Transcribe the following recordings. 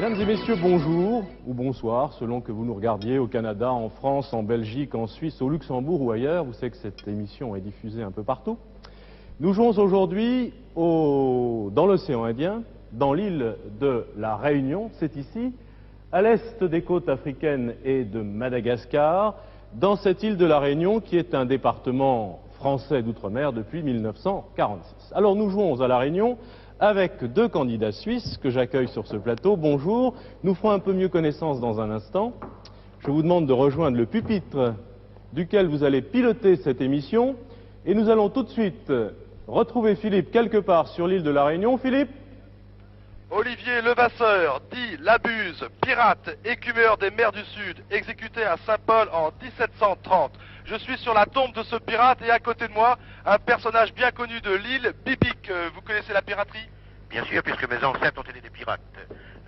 Mesdames et messieurs, bonjour ou bonsoir, selon que vous nous regardiez au Canada, en France, en Belgique, en Suisse, au Luxembourg ou ailleurs. Vous savez que cette émission est diffusée un peu partout. Nous jouons aujourd'hui dans l'océan Indien, dans l'île de la Réunion, c'est ici, à l'est des côtes africaines et de Madagascar, dans cette île de la Réunion qui est un département français d'outre-mer depuis 1946. Alors nous jouons à la Réunion avec deux candidats suisses que j'accueille sur ce plateau. Bonjour, nous ferons un peu mieux connaissance dans un instant. Je vous demande de rejoindre le pupitre duquel vous allez piloter cette émission et nous allons tout de suite retrouver Philippe quelque part sur l'île de la Réunion. Philippe? Olivier Levasseur, dit Labuse, pirate, écumeur des mers du Sud, exécuté à Saint-Paul en 1730. Je suis sur la tombe de ce pirate et à côté de moi, un personnage bien connu de l'île, Bibic. Vous connaissez la piraterie? Bien sûr, puisque mes ancêtres ont été des pirates.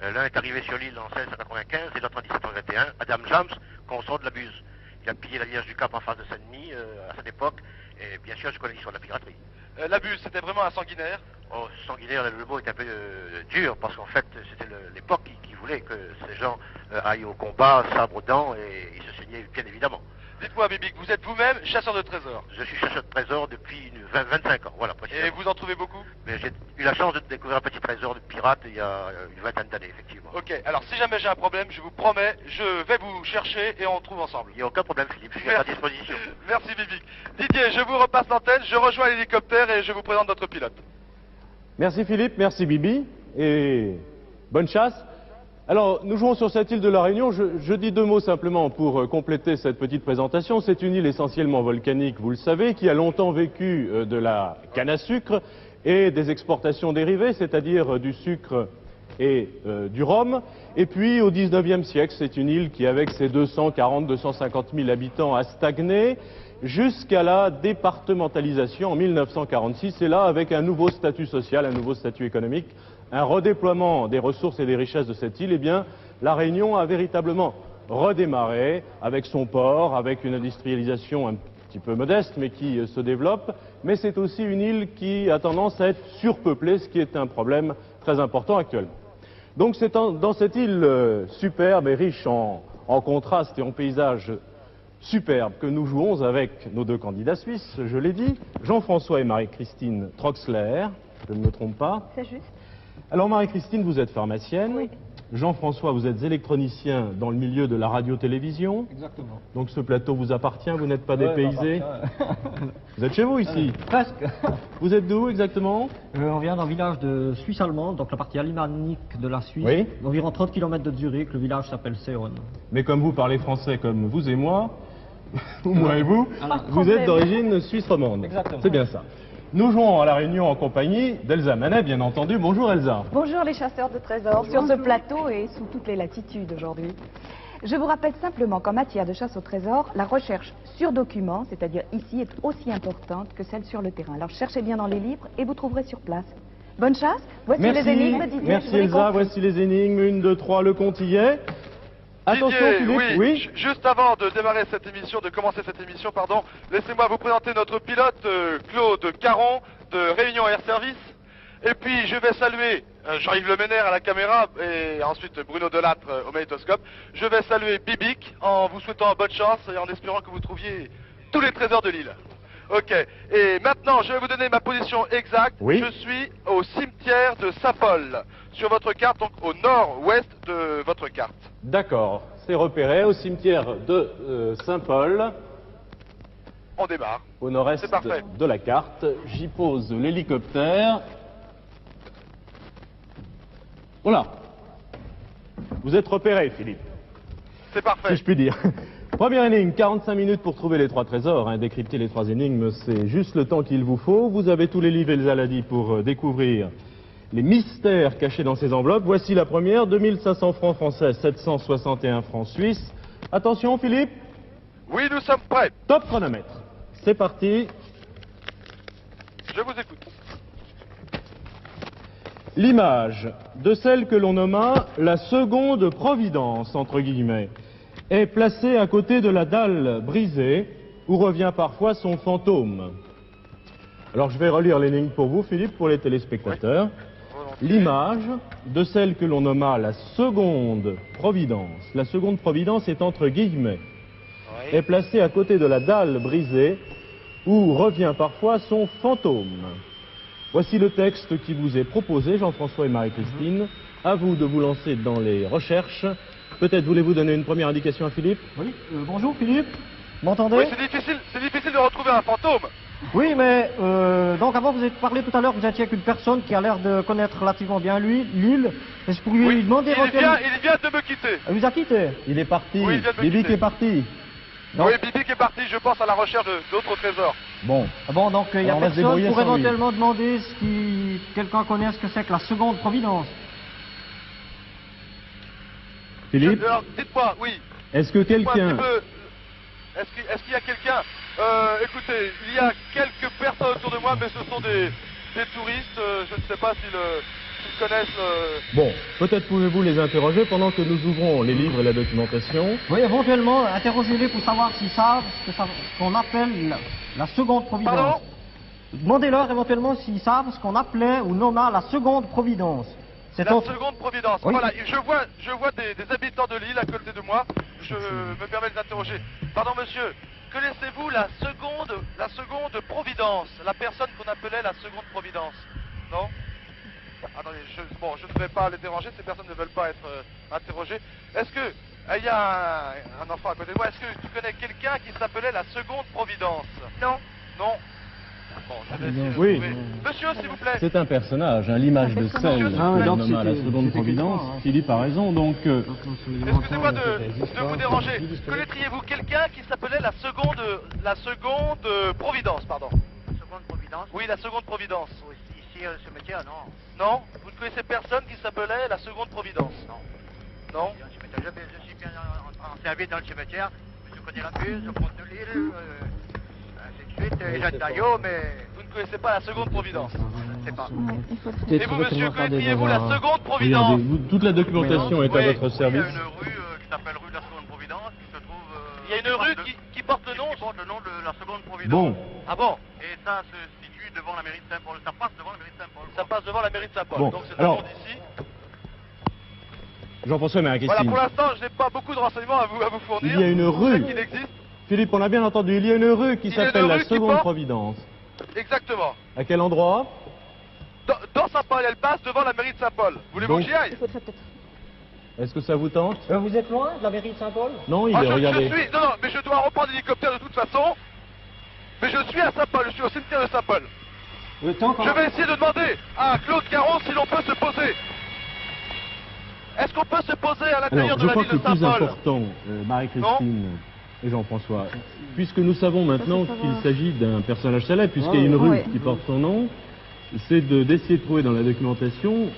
L'un est arrivé sur l'île en 1695 et l'autre en 1721, Adam James, consort de Labuse. Il a pillé la Vierge du Cap en face de Saint-Denis à cette époque, et bien sûr je connais l'histoire de la piraterie. Labuse, c'était vraiment un sanguinaire? Oh, sanguinaire, le mot est un peu dur, parce qu'en fait c'était l'époque qui voulait que ces gens aillent au combat, sabre aux dents, et ils se saignaient bien évidemment. Dites-moi Bibic, vous êtes vous-même chasseur de trésors? Je suis chasseur de trésors depuis 25 ans, voilà précisément. Et vous en trouvez beaucoup? Mais j'ai eu la chance de découvrir un petit trésor de pirate il y a une vingtaine d'années, effectivement. Ok, alors si jamais j'ai un problème, je vous promets, je vais vous chercher et on trouve ensemble. Il n'y a aucun problème Philippe, je suis à ta disposition. Merci Bibic. Didier, je vous repasse l'antenne, je rejoins l'hélicoptère et je vous présente notre pilote. Merci Philippe, merci Bibi, et bonne chasse. Alors, nous jouons sur cette île de la Réunion. Je dis deux mots simplement pour compléter cette petite présentation. C'est une île essentiellement volcanique, vous le savez, qui a longtemps vécu de la canne à sucre et des exportations dérivées, c'est-à-dire du sucre et du rhum. Et puis, au XIXe siècle, c'est une île qui, avec ses 240-250 000 habitants, a stagné jusqu'à la départementalisation en 1946, et là, avec un nouveau statut social, un nouveau statut économique, un redéploiement des ressources et des richesses de cette île, eh bien, la Réunion a véritablement redémarré avec son port, avec une industrialisation un petit peu modeste, mais qui se développe. Mais c'est aussi une île qui a tendance à être surpeuplée, ce qui est un problème très important actuellement. Donc c'est dans cette île superbe et riche en contrastes et en paysages superbes que nous jouons avec nos deux candidats suisses, je l'ai dit, Jean-François et Marie-Christine Troxler, je ne me trompe pas. C'est juste. Alors Marie-Christine, vous êtes pharmacienne. Oui. Jean-François, vous êtes électronicien dans le milieu de la radio-télévision. Exactement. Donc ce plateau vous appartient, vous n'êtes pas dépaysé. Vous êtes chez vous ici? Presque. Vous êtes d'où exactement? On vient d'un village de Suisse allemande, donc la partie alémanique de la Suisse. Oui. Environ 30 km de Zurich, le village s'appelle Seon. Mais comme vous parlez français comme vous et moi, ou moi et vous, Alors, vous êtes d'origine suisse romande. Exactement. C'est bien ça. Nous jouons à la Réunion en compagnie d'Elsa Manet, bien entendu. Bonjour Elsa. Bonjour les chasseurs de trésors sur ce plateau et sous toutes les latitudes aujourd'hui. Je vous rappelle simplement qu'en matière de chasse au trésor, la recherche sur document, c'est-à-dire ici, est aussi importante que celle sur le terrain. Alors cherchez bien dans les livres et vous trouverez sur place. Bonne chasse. Voici Merci. les énigmes, Didier. Merci Elsa, voici les énigmes. 1, 2, 3, le compte y est. Attention Didier, Philippe, oui. Juste avant de démarrer cette émission, de commencer cette émission, pardon, laissez-moi vous présenter notre pilote, Claude Caron, de Réunion Air Service. Et puis je vais saluer Jean-Yves Leménaire à la caméra et ensuite Bruno Delattre au magnétoscope. Je vais saluer Bibic en vous souhaitant bonne chance et en espérant que vous trouviez tous les trésors de l'île. Ok, et maintenant je vais vous donner ma position exacte. Oui. Je suis au cimetière de Saint-Paul, sur votre carte, donc au nord-ouest de votre carte. D'accord, c'est repéré au cimetière de Saint-Paul, On démarre. au nord-est C'est parfait. de la carte. J'y pose l'hélicoptère. Voilà. Vous êtes repéré, Philippe, C'est parfait. si je puis dire. Première énigme, 45 minutes pour trouver les trois trésors. Hein. Décrypter les trois énigmes, c'est juste le temps qu'il vous faut. Vous avez tous les livres Elsa l'a dit pour découvrir les mystères cachés dans ces enveloppes. Voici la première, 2500 francs français, 761 francs suisses. Attention, Philippe, Oui, nous sommes prêts. top chronomètre. C'est parti. Je vous écoute. L'image de celle que l'on nomma la seconde providence, entre guillemets, est placée à côté de la dalle brisée où revient parfois son fantôme. Alors je vais relire l'énigme pour vous, Philippe, pour les téléspectateurs. l'image de celle que l'on nomma la seconde providence. La seconde providence est entre guillemets, est placée à côté de la dalle brisée où revient parfois son fantôme. Voici le texte qui vous est proposé, Jean-François et Marie-Christine. À vous de vous lancer dans les recherches. Peut-être voulez-vous donner une première indication à Philippe? Oui, bonjour Philippe, m'entendez? Oui, c'est difficile de retrouver un fantôme. Oui, mais donc avant vous avez parlé tout à l'heure, vous étiez avec une personne qui a l'air de connaître relativement bien l'île. Est-ce que vous pourriez lui demander il vient de me quitter. Elle vous a quitté? Il est parti. Oui, il vient de me Bibi quitter. qui est parti. Non. Oui, Bibi qui est parti, je pense, à la recherche d'autres trésors. Bon. Ah bon, donc il y a Alors, on va se personne débrouiller pour sans lui. éventuellement demander si quelqu'un connaît ce que c'est que la seconde providence. Philippe, Alors, dites-moi, oui. est-ce que Dites-moi un quelqu'un... petit peu, est-ce qu'il y a quelqu'un écoutez, il y a quelques personnes autour de moi, mais ce sont des touristes. Je ne sais pas s'ils connaissent... Bon, peut-être pouvez-vous les interroger pendant que nous ouvrons les livres et la documentation. Oui, éventuellement, interrogez-les pour savoir s'ils savent ce qu'on appelle la seconde providence. Pardon? Demandez-leur éventuellement s'ils savent ce qu'on appelait ou nomma la seconde providence. C'est La autre- seconde providence. Oui. Voilà, je vois des habitants de l'île à côté de moi. Je me permets de les interroger. Pardon, monsieur. Connaissez-vous la seconde providence? La personne qu'on appelait la seconde providence? Non? Attendez, je ne vais pas les déranger. Ces personnes ne veulent pas être interrogées. Est-ce que il y a un enfant à côté de moi? Est-ce que tu connais quelqu'un qui s'appelait la seconde providence? Non. Non. Bon, je vais essayer de Oui. trouver. Monsieur, s'il vous plaît. C'est un personnage, l'image de celle Ah, que donc l'on nomma la c'était- seconde c'était providence. quelqu'un, hein. Philippe a raison, donc... Excusez-moi de vous déranger. Connaîtriez-vous quelqu'un qui s'appelait la seconde Providence, pardon? Seconde Providence. Oui, la seconde Providence. Ici, ce métier, non. Non? Vous ne connaissez personne qui s'appelait la seconde Providence? Non. Non? Dans le cimetière. Je suis bien en service dans le cimetière. Je connais la buse, le pont de l'île, ainsi de suite, et Jacques Daillot, mais Vous ne connaissez pas la seconde Providence? je ne sais pas. Et vous, monsieur, connaîtriez-vous la seconde Regardez, Providence? toute la documentation est à Oui. votre Il y a service. une rue qui s'appelle rue de la Seconde Providence, qui se trouve... Il y a une rue qui porte le nom? qui porte le nom de la Seconde Providence. Bon, Ah bon? Et ça se situe devant la mairie de Saint-Paul. Ça passe devant la mairie de Saint-Paul. Ça passe devant la mairie de Saint-Paul. Bon, Donc c'est alors, un nom d'ici. Jean-François et Voilà, Marie-Christine, pour l'instant, je n'ai pas beaucoup de renseignements à vous fournir. il y a une Je sais rue. qu'il existe. Philippe, on a bien entendu, il y a une rue qui Il y a une s'appelle la rue qui seconde porte- providence. Exactement. À quel endroit? Dans Saint-Paul, elle passe devant la mairie de Saint-Paul. Voulez-vous que Donc- j'y aille? Est-ce que ça vous tente? Vous êtes loin de la mairie de Saint-Paul? Non, il Ah, est, regardez. Non, mais je dois reprendre l'hélicoptère de toute façon. Mais je suis à Saint-Paul, je suis au cimetière de Saint-Paul. Je vais essayer de demander à Claude Caron si l'on peut se poser. Est-ce qu'on peut se poser à l'intérieur Alors, de je la crois ville que de le plus Saint-Paul? important, Marie-Christine et Jean-François, puisque nous savons maintenant qu'il s'agit d'un personnage célèbre, puisqu'il y a une rue Ouais. qui porte son nom, c'est d'essayer de trouver dans la documentation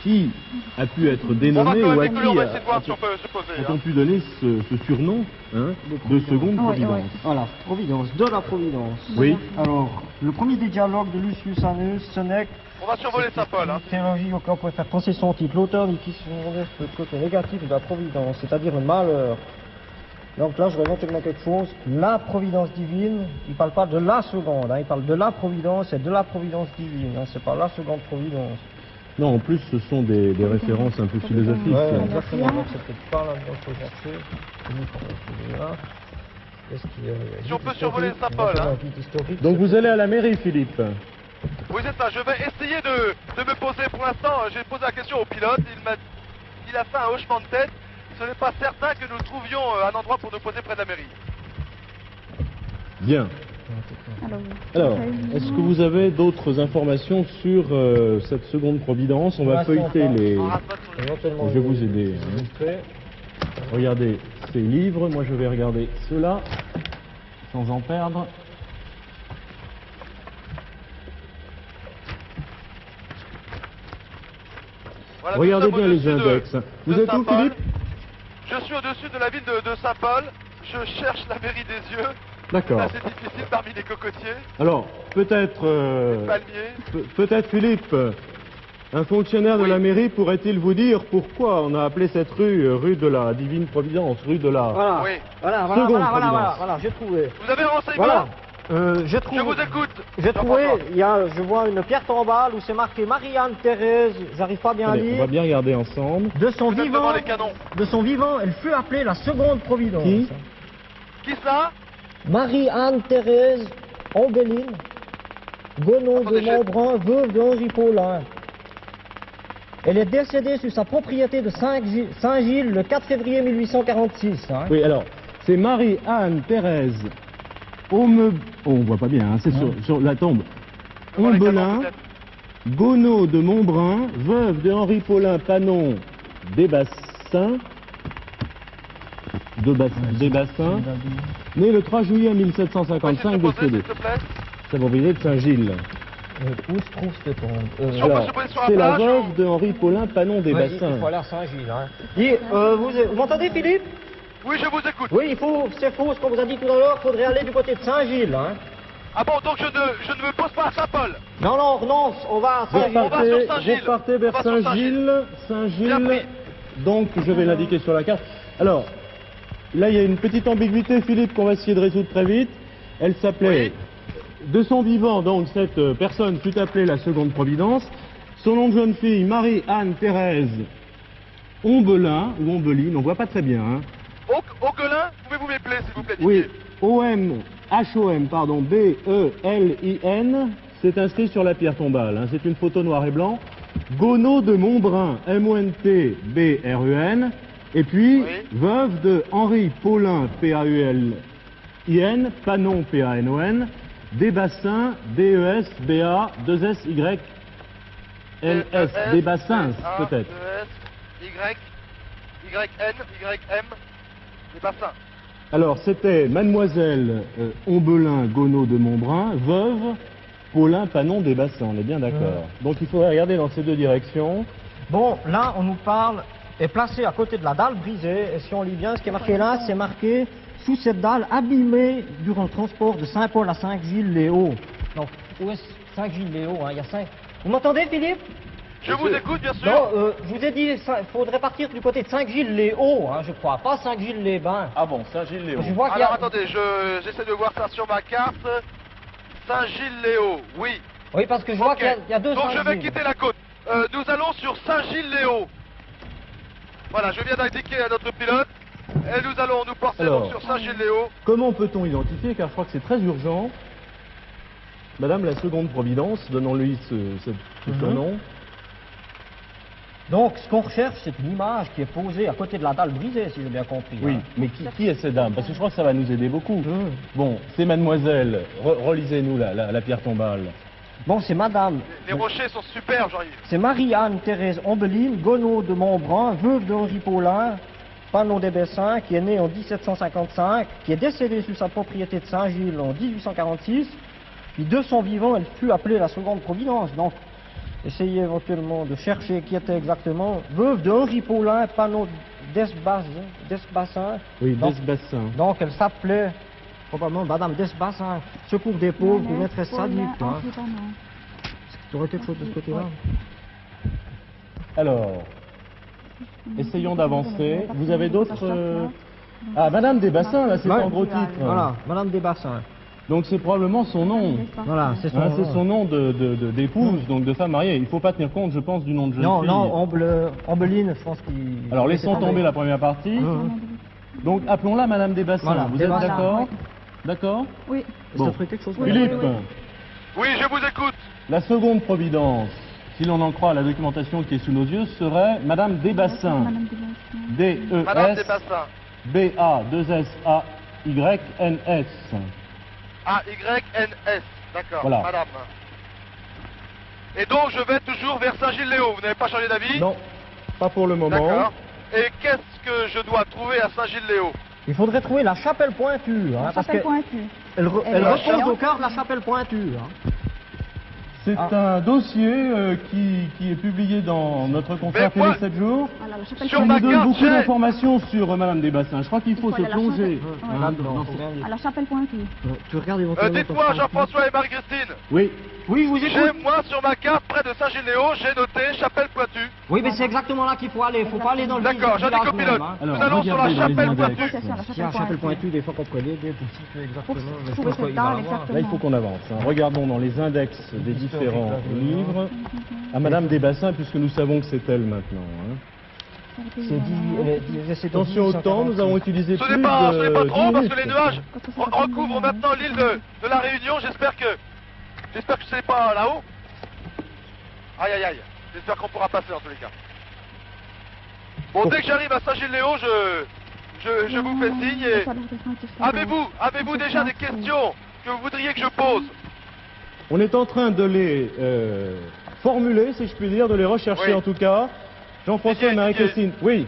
qui a pu être On va dénommé quand ou même à décoller, on va qui essayer de voir si on peut se poser. a-t-on pu donner ce surnom de seconde Ouais, providence. ouais. Voilà, providence, de la providence. Oui. Alors, le premier des dialogues de Lucius Annus, Sénèque, On va survoler Saint-Paul. Hein. théologie auquel on pourrait faire penser son titre. L'auteur dit qu'il se trouve le côté négatif de la providence, c'est-à-dire le malheur. Donc là, je vais éventuellement quelque chose. La providence divine, il ne parle pas de la seconde, hein, il parle de la providence et de la providence divine. Hein, c'est pas la seconde providence. Non, en plus, ce sont des références un peu philosophiques. Ouais, exactement. Donc c'est peut-être pas là-dedans qu'il faut chercher. Qu'est-ce qu'il y a? Si on peut survoler Saint-Paul, hein. Donc vous allez à la mairie, Philippe. Oui, c'est ça. Je vais essayer de me poser. Pour l'instant, j'ai posé la question au pilote. Il a fait un hochement de tête. Ce n'est pas certain que nous trouvions un endroit pour nous poser près de la mairie. Bien. Alors, est-ce que vous avez d'autres informations sur cette seconde providence? On va feuilleter les... Éventuellement, Je vais vous aider. hein. Regardez ces livres, moi je vais regarder ceux-là, sans en perdre. Voilà, Regardez nous sommes bien les au-dessus index. Vous de êtes où, Saint-Paul. Philippe? Je suis au-dessus de la ville de Saint-Paul. Je cherche la mairie des yeux. C'est D'accord. assez difficile parmi les cocotiers, Alors, peut-être... les palmiers. peut-être, Philippe, un fonctionnaire de Oui. la mairie pourrait-il vous dire pourquoi on a appelé cette rue de la Divine Providence, rue de la... Voilà, Oui. voilà, Seconde voilà, providence. voilà, j'ai trouvé. Vous avez un renseignement? Voilà, J'ai Je vous écoute. J'ai trouvé, Jean-François. je vois une pierre tombale où c'est marqué Marie-Anne-Thérèse, j'arrive pas bien à Allez, on va lire. bien regarder ensemble. De son Vous êtes vivant, devant les canons. elle fut appelée la seconde Providence. Qui Qui ça? Marie-Anne-Thérèse Ombéline, Gonon de Attendez, Montbrun, veuve de Henri Paulin. Elle est décédée sur sa propriété de Saint-Gilles le 4 février 1846. Hein. Oui, alors, c'est Marie-Anne-Thérèse on voit pas bien, hein, c'est sur la tombe. Devant les canons, Ombelin, peut-être. Gonod de Montbrun, veuve de Henri Paulin Panon des Bassins, né le 3 juillet 1755, Pouvez-vous se poser, décédé. s'il te plaît? Sa propriété de Saint-Gilles. Où se trouve cette tombe Si on peut Alors, se poser sur la c'est la plage veuve ou- de Henri Paulin Panon des Ouais, Bassins. il faut aller à Saint-Gilles. Hein. Et, vous m'entendez, Philippe? Oui, je vous écoute. Oui, c'est faux ce qu'on vous a dit tout à l'heure, il faudrait aller du côté de Saint-Gilles. Hein. Ah bon, donc je ne me pose pas à Saint-Paul. Non, non, on renonce, on va à Vous Saint-Gilles. va sur repartez, Saint-Gilles. vous repartez vers On va sur Saint-Gilles. Bien Saint-Gilles. pris. Donc, je vais l'indiquer sur la carte. Alors, là, il y a une petite ambiguïté, Philippe, qu'on va essayer de résoudre très vite. Elle s'appelait, de son vivant, donc, cette personne fut appelée la seconde Providence. Son nom de jeune fille, Marie-Anne-Thérèse Ombelin, ou Ombeline, on voit pas très bien, hein. Auquelin, pouvez-vous m'appeler, s'il vous plaît, Oui, Didier? H-O-M, pardon, B-E-L-I-N, c'est inscrit sur la pierre tombale, hein, c'est une photo noir et blanc. Gonod de Montbrun, M-O-N-T-B-R-U-N, et puis, Oui. veuve de Henri Paulin, P-A-U-L-I-N, Panon, P-A-N-O-N, des Bassins, D-E-S-B-A-2-S-Y-L-S, des Bassins, peut-être. Y-N-Y-M, des bassins. Alors, c'était Mademoiselle Ombelin Gonod de Montbrun, veuve Paulin Panon des Bassins, on est bien d'accord. Donc il faudrait regarder dans ces deux directions. Bon, là, on nous parle, est placé à côté de la dalle brisée, et si on lit bien, ce qui est marqué là, c'est marqué sous cette dalle abîmée durant le transport de Saint-Paul à Saint-Gilles-les-Hauts. Donc, où est Saint-Gilles-les-Hauts, hein? Il y a 5. Vous m'entendez, Philippe? Je vous écoute, bien sûr. Non, je vous ai dit, il faudrait partir du côté de Saint-Gilles-les-Hauts, hein, je crois, pas Saint-Gilles-les-Bains. Ah bon, Saint-Gilles-Léon. Je vois qu'il y a... Alors attendez, j'essaie de voir ça sur ma carte. Saint-Gilles-Léo, oui. Oui, parce que je vois Ok. qu'il y a deux Donc je vais Saint-Gilles. quitter la côte. Nous allons sur Saint-Gilles-Léo. Voilà, je viens d'indiquer à notre pilote. Et nous allons nous porter Alors. donc sur Saint-Gilles-Léo. Comment peut-on identifier, car je crois que c'est très urgent, Madame la seconde Providence, donnons-lui ce surnom. Donc, ce qu'on recherche, c'est une image qui est posée à côté de la dalle brisée, si j'ai bien compris. Oui, hein. mais qui est cette dame? Parce que je crois que ça va nous aider beaucoup. Bon, c'est mademoiselle, relisez-nous la pierre tombale. Bon, c'est madame. Les rochers sont superbes, Jean-Yves. C'est Marie-Anne-Thérèse Ombeline, Gonod de Montbrun, veuve d'Henri Paulin, Panon des Bassins, qui est née en 1755, qui est décédée sur sa propriété de Saint-Gilles en 1846, puis de son vivant, elle fut appelée la seconde Providence. Donc, essayez éventuellement de chercher qui était exactement veuve d'Henri Paulin, Panon d'Esbassins. Oui, Donc, Desbassins. donc, elle s'appelait probablement Madame Desbassins, secours des pauvres ou maîtresse sadique. Hein. Tu aurais quelque chose de ce côté-là? Alors, essayons d'avancer. Vous avez d'autres... Ah, Madame des Bassins, là, c'est Ouais. en gros titre. Voilà, Madame Desbassins. Donc c'est probablement son nom. Voilà, c'est son Hein, nom. c'est son nom d'épouse, donc de femme mariée. Il ne faut pas tenir compte, je pense, du nom de jeune Non, fille. non, Ombeline, je pense qu'il... Alors laissons c'est tomber la première partie. Donc appelons-la Madame des Bassins. Voilà, Vous des êtes Bassins, d'accord? D'accord? Oui. Bon. Ça ferait quelque chose. Philippe, Oui, je vous écoute. la seconde Providence, si l'on en croit à la documentation qui est sous nos yeux, serait Madame des Bassins. Madame des Bassins. B-A-2-S-A-Y-N-S. A-Y-N-S. D'accord, Voilà. madame. Et donc je vais toujours vers Saint-Gilles-Léo. Vous n'avez pas changé d'avis? Non, pas pour le moment. D'accord. Et qu'est-ce que je dois trouver à Saint-Gilles-Léo? Il faudrait trouver la chapelle pointue, hein, parce Chapelle qu'elle pointue. elle Elle repose est au cœur de la chapelle pointue. Hein. C'est un dossier qui est publié dans notre confrère Mais moi- Télé 7 jours. Voilà, la chapelle Sur Qui ma nous donne carte, beaucoup j'ai- d'informations sur Madame des Bassins. Je crois qu'il faut Il faut se aller à la plonger. chapelle. hein, Là-dedans, dans- faut bien dire. À la chapelle pointue. Tu regardes éventuellement... Dites-moi, ton- Jean-François et Marie-Christine. Oui, Oui, je vous écoute. J'ai, moi, sur ma carte, près de Saint-Gilles-Léo, j'ai noté Chapelle Pointue. Oui, mais c'est exactement là qu'il faut aller. Il ne faut pas aller dans le D'accord, village j'indique au même, pilote. hein. Alors, Nous allons sur la regardez dans les chapelle index. pointue. Possession, la Si la chapelle pointue, des fois qu'on connaît des exactement. mais je Trouver pense qu'il cette va dalle, l'avoir. Là, il faut qu'on avance. Hein. Regardons dans les index des différents livres à Madame Desbassins, puisque nous savons que c'est elle maintenant. Hein. C'est dit, Attention au temps, nous avons utilisé Ce plus n'est pas de trop 10 parce minutes. que les nuages recouvrent maintenant l'île de la Réunion. J'espère que ce n'est pas là-haut. Aïe aïe aïe. J'espère qu'on pourra passer en tous les cas. Bon, dès que j'arrive à Saint-Gilles-Léon, je vous fais signe et avez-vous déjà des questions que vous voudriez que je pose? On est en train de les formuler, si je puis dire, de les rechercher Oui. en tout cas. Jean-François et Didier, Marie-Christine, oui.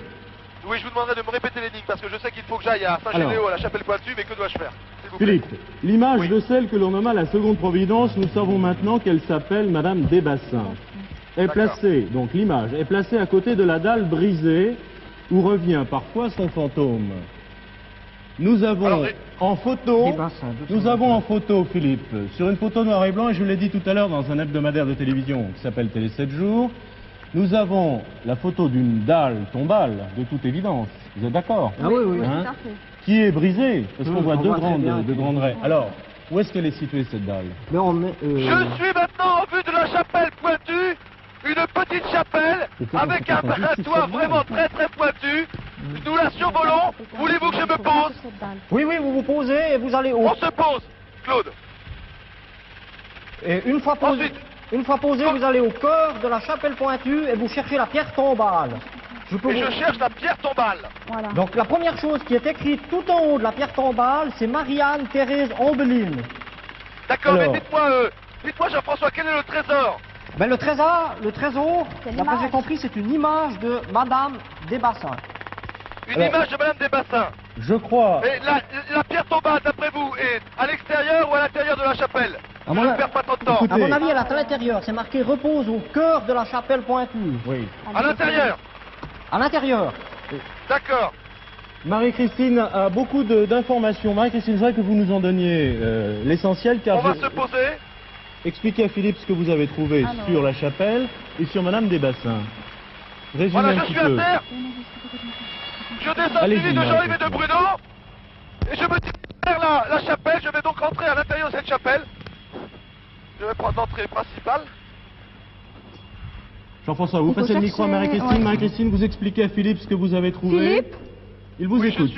Oui, je vous demanderai de me répéter l'énigme parce que je sais qu'il faut que j'aille à Saint-Gilles-Léon, à la chapelle pointue, mais que dois-je faire, s'il vous plaît? Philippe, l'image Oui. de celle que l'on nomma la seconde Providence, nous savons maintenant qu'elle s'appelle Madame Desbassins. Est D'accord. placée, donc l'image, est placée à côté de la dalle brisée où revient parfois son fantôme. Nous avons Alors, en photo, Desbassins, nous avons en photo, Philippe, sur une photo noir et blanc, et je l'ai dit tout à l'heure dans un hebdomadaire de télévision qui s'appelle Télé 7 jours, nous avons la photo d'une dalle tombale, de toute évidence. Vous êtes d'accord? Ah oui, oui. Hein, qui est brisée, parce qu'on voit on deux voit très bien. grandes raies. Alors, où est-ce qu'elle est située cette dalle? Mais on met, Je suis maintenant en vue de la chapelle pointue, une petite chapelle avec un toit vraiment très très pointu. Nous la survolons. Voulez-vous que je me pose? Oui, oui, vous vous posez et vous allez au... On se pose, Claude. Et une fois posé, vous allez au cœur de la chapelle pointue et vous cherchez la pierre tombale. Je peux Et vous- je cherche la pierre tombale. Voilà. Donc la première chose qui est écrite tout en haut de la pierre tombale, c'est Marianne Thérèse Ombeline. D'accord, Alors. mais dites-moi Jean-François, quel est le trésor? Ben le trésor, C'est d'après l'image. j'ai compris, c'est une image de Madame Desbassins. Une Alors. image de Madame Desbassins. Je crois... Et la pierre tombale, d'après vous, est à l'extérieur ou à l'intérieur de la chapelle? À Je mon ne a- perds pas trop de temps. Écoute- À mon avis, elle est à l'intérieur. C'est marqué repose au cœur de la chapelle pointue. Oui. À l'intérieur. À l'intérieur. D'accord. Marie-Christine a beaucoup d'informations. Marie-Christine, je voudrais que vous nous en donniez l'essentiel, car On va je- se poser. expliquez à Philippe ce que vous avez trouvé Alors. sur la chapelle et sur Madame Desbassins. Résumez Voilà, un je petit suis à peu. terre. Je descends Allez-y, suivi de Jean-Yves et de Marie-Christine. Bruno. Et je me dirige vers la chapelle. Je vais donc rentrer à l'intérieur de cette chapelle. Je vais prendre l'entrée principale. Jean-François, vous Il faut passez le micro à chercher- Marie-Christine. ouais. Marie-Christine, vous expliquez à Philippe ce que vous avez trouvé. Philippe, Il vous Oui, écoute. je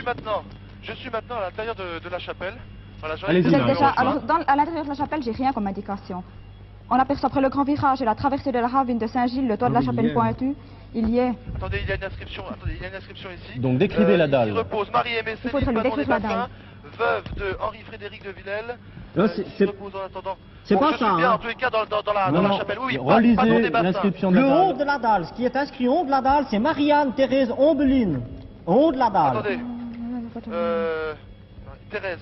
suis maintenant à l'intérieur de la chapelle. Voilà, Allez-y, vous êtes Marie. déjà... Alors, à l'intérieur de la chapelle, j'ai rien comme indication. On aperçoit après le grand virage et la traversée de la ravine de Saint-Gilles, le toit de la Oui, chapelle il y est. pointue. Il y est. Attendez, il y a une inscription. Attendez, il y a une inscription ici. Donc, décrivez la dalle. Ici repose Marie-Aimée Il faudrait Céline lui Panon des décrire la Bassins, veuve de Henri-Frédéric de Villèle. Non, Ici c'est- repose en attendant. c'est Bon, pas je ça, suis bien hein. en tous les cas dans Non, la non. chapelle. Oui, Relisez Panon des Bassins. l'inscription de Le la haut dalle. de la dalle, ce qui est inscrit en haut de la dalle, c'est Marianne Thérèse Ombeline. En haut de la dalle. Attendez, Thérèse.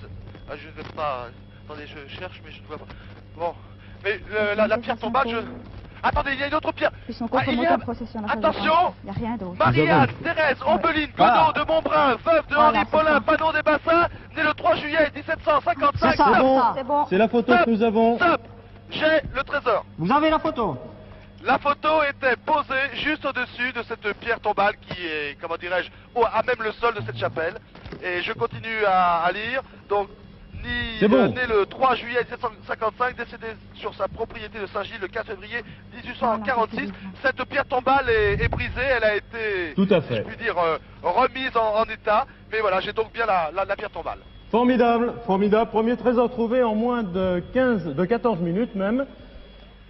Ah, je ne vais pas. Attendez, je cherche, mais je ne vois pas. Bon, mais la pierre tombale, je. Attendez, il y a une autre pierre. Ils sont Ah, il y contre a- en procession. la Attention. Il n'y a rien d'autre. Marianne, Thérèse, Ombeline, Voilà. Godot de Montbrun, veuve de Voilà, Henri c'est Paulin, ça. Panon des Bassins, né le 3 juillet 1755. C'est ça. Stop, bon. C'est bon. C'est la photo que nous avons. stop. J'ai le trésor. Vous avez la photo. La photo était posée juste au-dessus de cette pierre tombale qui est, comment dirais-je, à même le sol de cette chapelle. Et je continue à lire. Donc, C'est bon. né le 3 juillet 1755, décédé sur sa propriété de Saint-Gilles le 4 février 1846. Cette pierre tombale est brisée, elle a été, Tout à si fait. je puis dire, remise en état. Mais voilà, j'ai donc bien la pierre tombale. Formidable, formidable. Premier trésor trouvé en moins de 14 minutes même,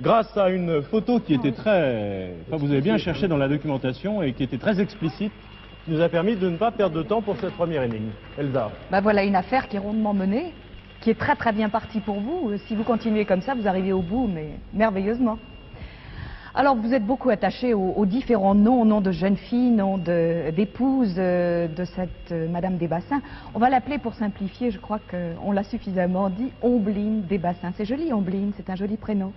grâce à une photo qui était très... Enfin, vous avez bien cherché dans la documentation et qui était très explicite, qui nous a permis de ne pas perdre de temps pour cette première énigme. Elsa. Ben voilà une affaire qui est rondement menée, qui est très très bien partie pour vous. Si vous continuez comme ça, vous arrivez au bout, mais merveilleusement. Alors vous êtes beaucoup attaché aux différents noms de jeunes filles, noms d'épouses de cette Madame Desbassins. On va l'appeler pour simplifier, je crois qu'on l'a suffisamment dit, Ombeline Desbassins. C'est joli Ombeline, c'est un joli prénom.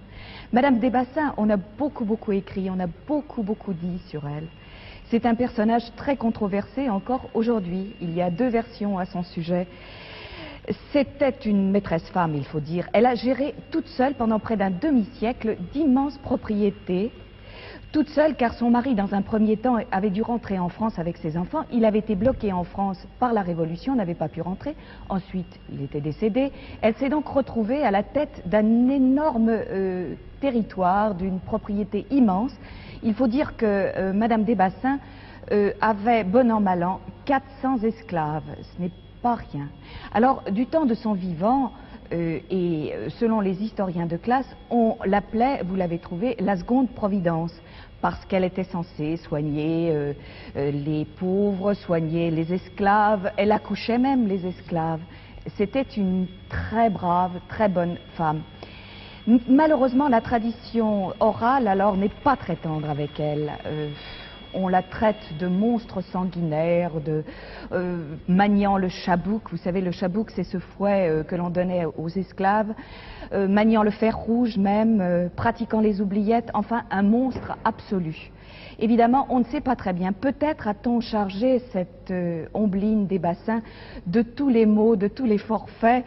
Madame Desbassins, on a beaucoup écrit, on a beaucoup dit sur elle. C'est un personnage très controversé encore aujourd'hui. Il y a deux versions à son sujet. C'était une maîtresse femme, il faut dire. Elle a géré toute seule pendant près d'un demi-siècle d'immenses propriétés, toute seule car son mari, dans un premier temps, avait dû rentrer en France avec ses enfants. Il avait été bloqué en France par la Révolution, n'avait pas pu rentrer. Ensuite, il était décédé. Elle s'est donc retrouvée à la tête d'un énorme territoire, d'une propriété immense. Il faut dire que Madame Desbassins avait, bon an mal an, 400 esclaves. Ce n'est pas rien. Alors, du temps de son vivant, et selon les historiens de classe, on l'appelait, vous l'avez trouvé, la seconde Providence, parce qu'elle était censée soigner les pauvres, soigner les esclaves, elle accouchait même les esclaves. C'était une très brave, très bonne femme. Malheureusement, la tradition orale, alors, n'est pas très tendre avec elle. On la traite de monstre sanguinaire, de maniant le chabouk. Vous savez, le chabouk, c'est ce fouet que l'on donnait aux esclaves. Maniant le fer rouge même, pratiquant les oubliettes, enfin un monstre absolu. Évidemment, on ne sait pas très bien. Peut-être a-t-on chargé cette Ombline Desbassins de tous les maux, de tous les forfaits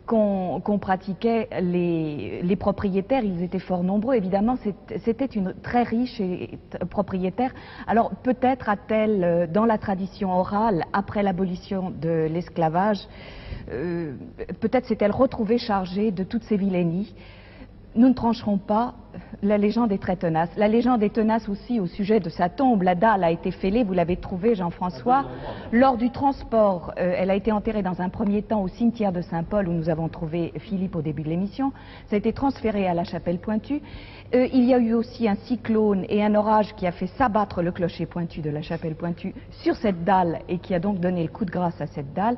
qu'ont pratiquaient les propriétaires. Ils étaient fort nombreux. Évidemment, c'était une très riche propriétaire. Alors peut-être a-t-elle, dans la tradition orale, après l'abolition de l'esclavage, peut-être s'est-elle retrouvée chargée de toutes ces vilainies. Nous ne trancherons pas, la légende est très tenace. La légende est tenace aussi au sujet de sa tombe. La dalle a été fêlée, vous l'avez trouvée, Jean-François. Lors du transport, elle a été enterrée dans un premier temps au cimetière de Saint-Paul, où nous avons trouvé Philippe au début de l'émission. Ça a été transféré à la chapelle Pointue. Il y a eu aussi un cyclone et un orage qui a fait s'abattre le clocher pointu de la chapelle Pointue sur cette dalle et qui a donc donné le coup de grâce à cette dalle.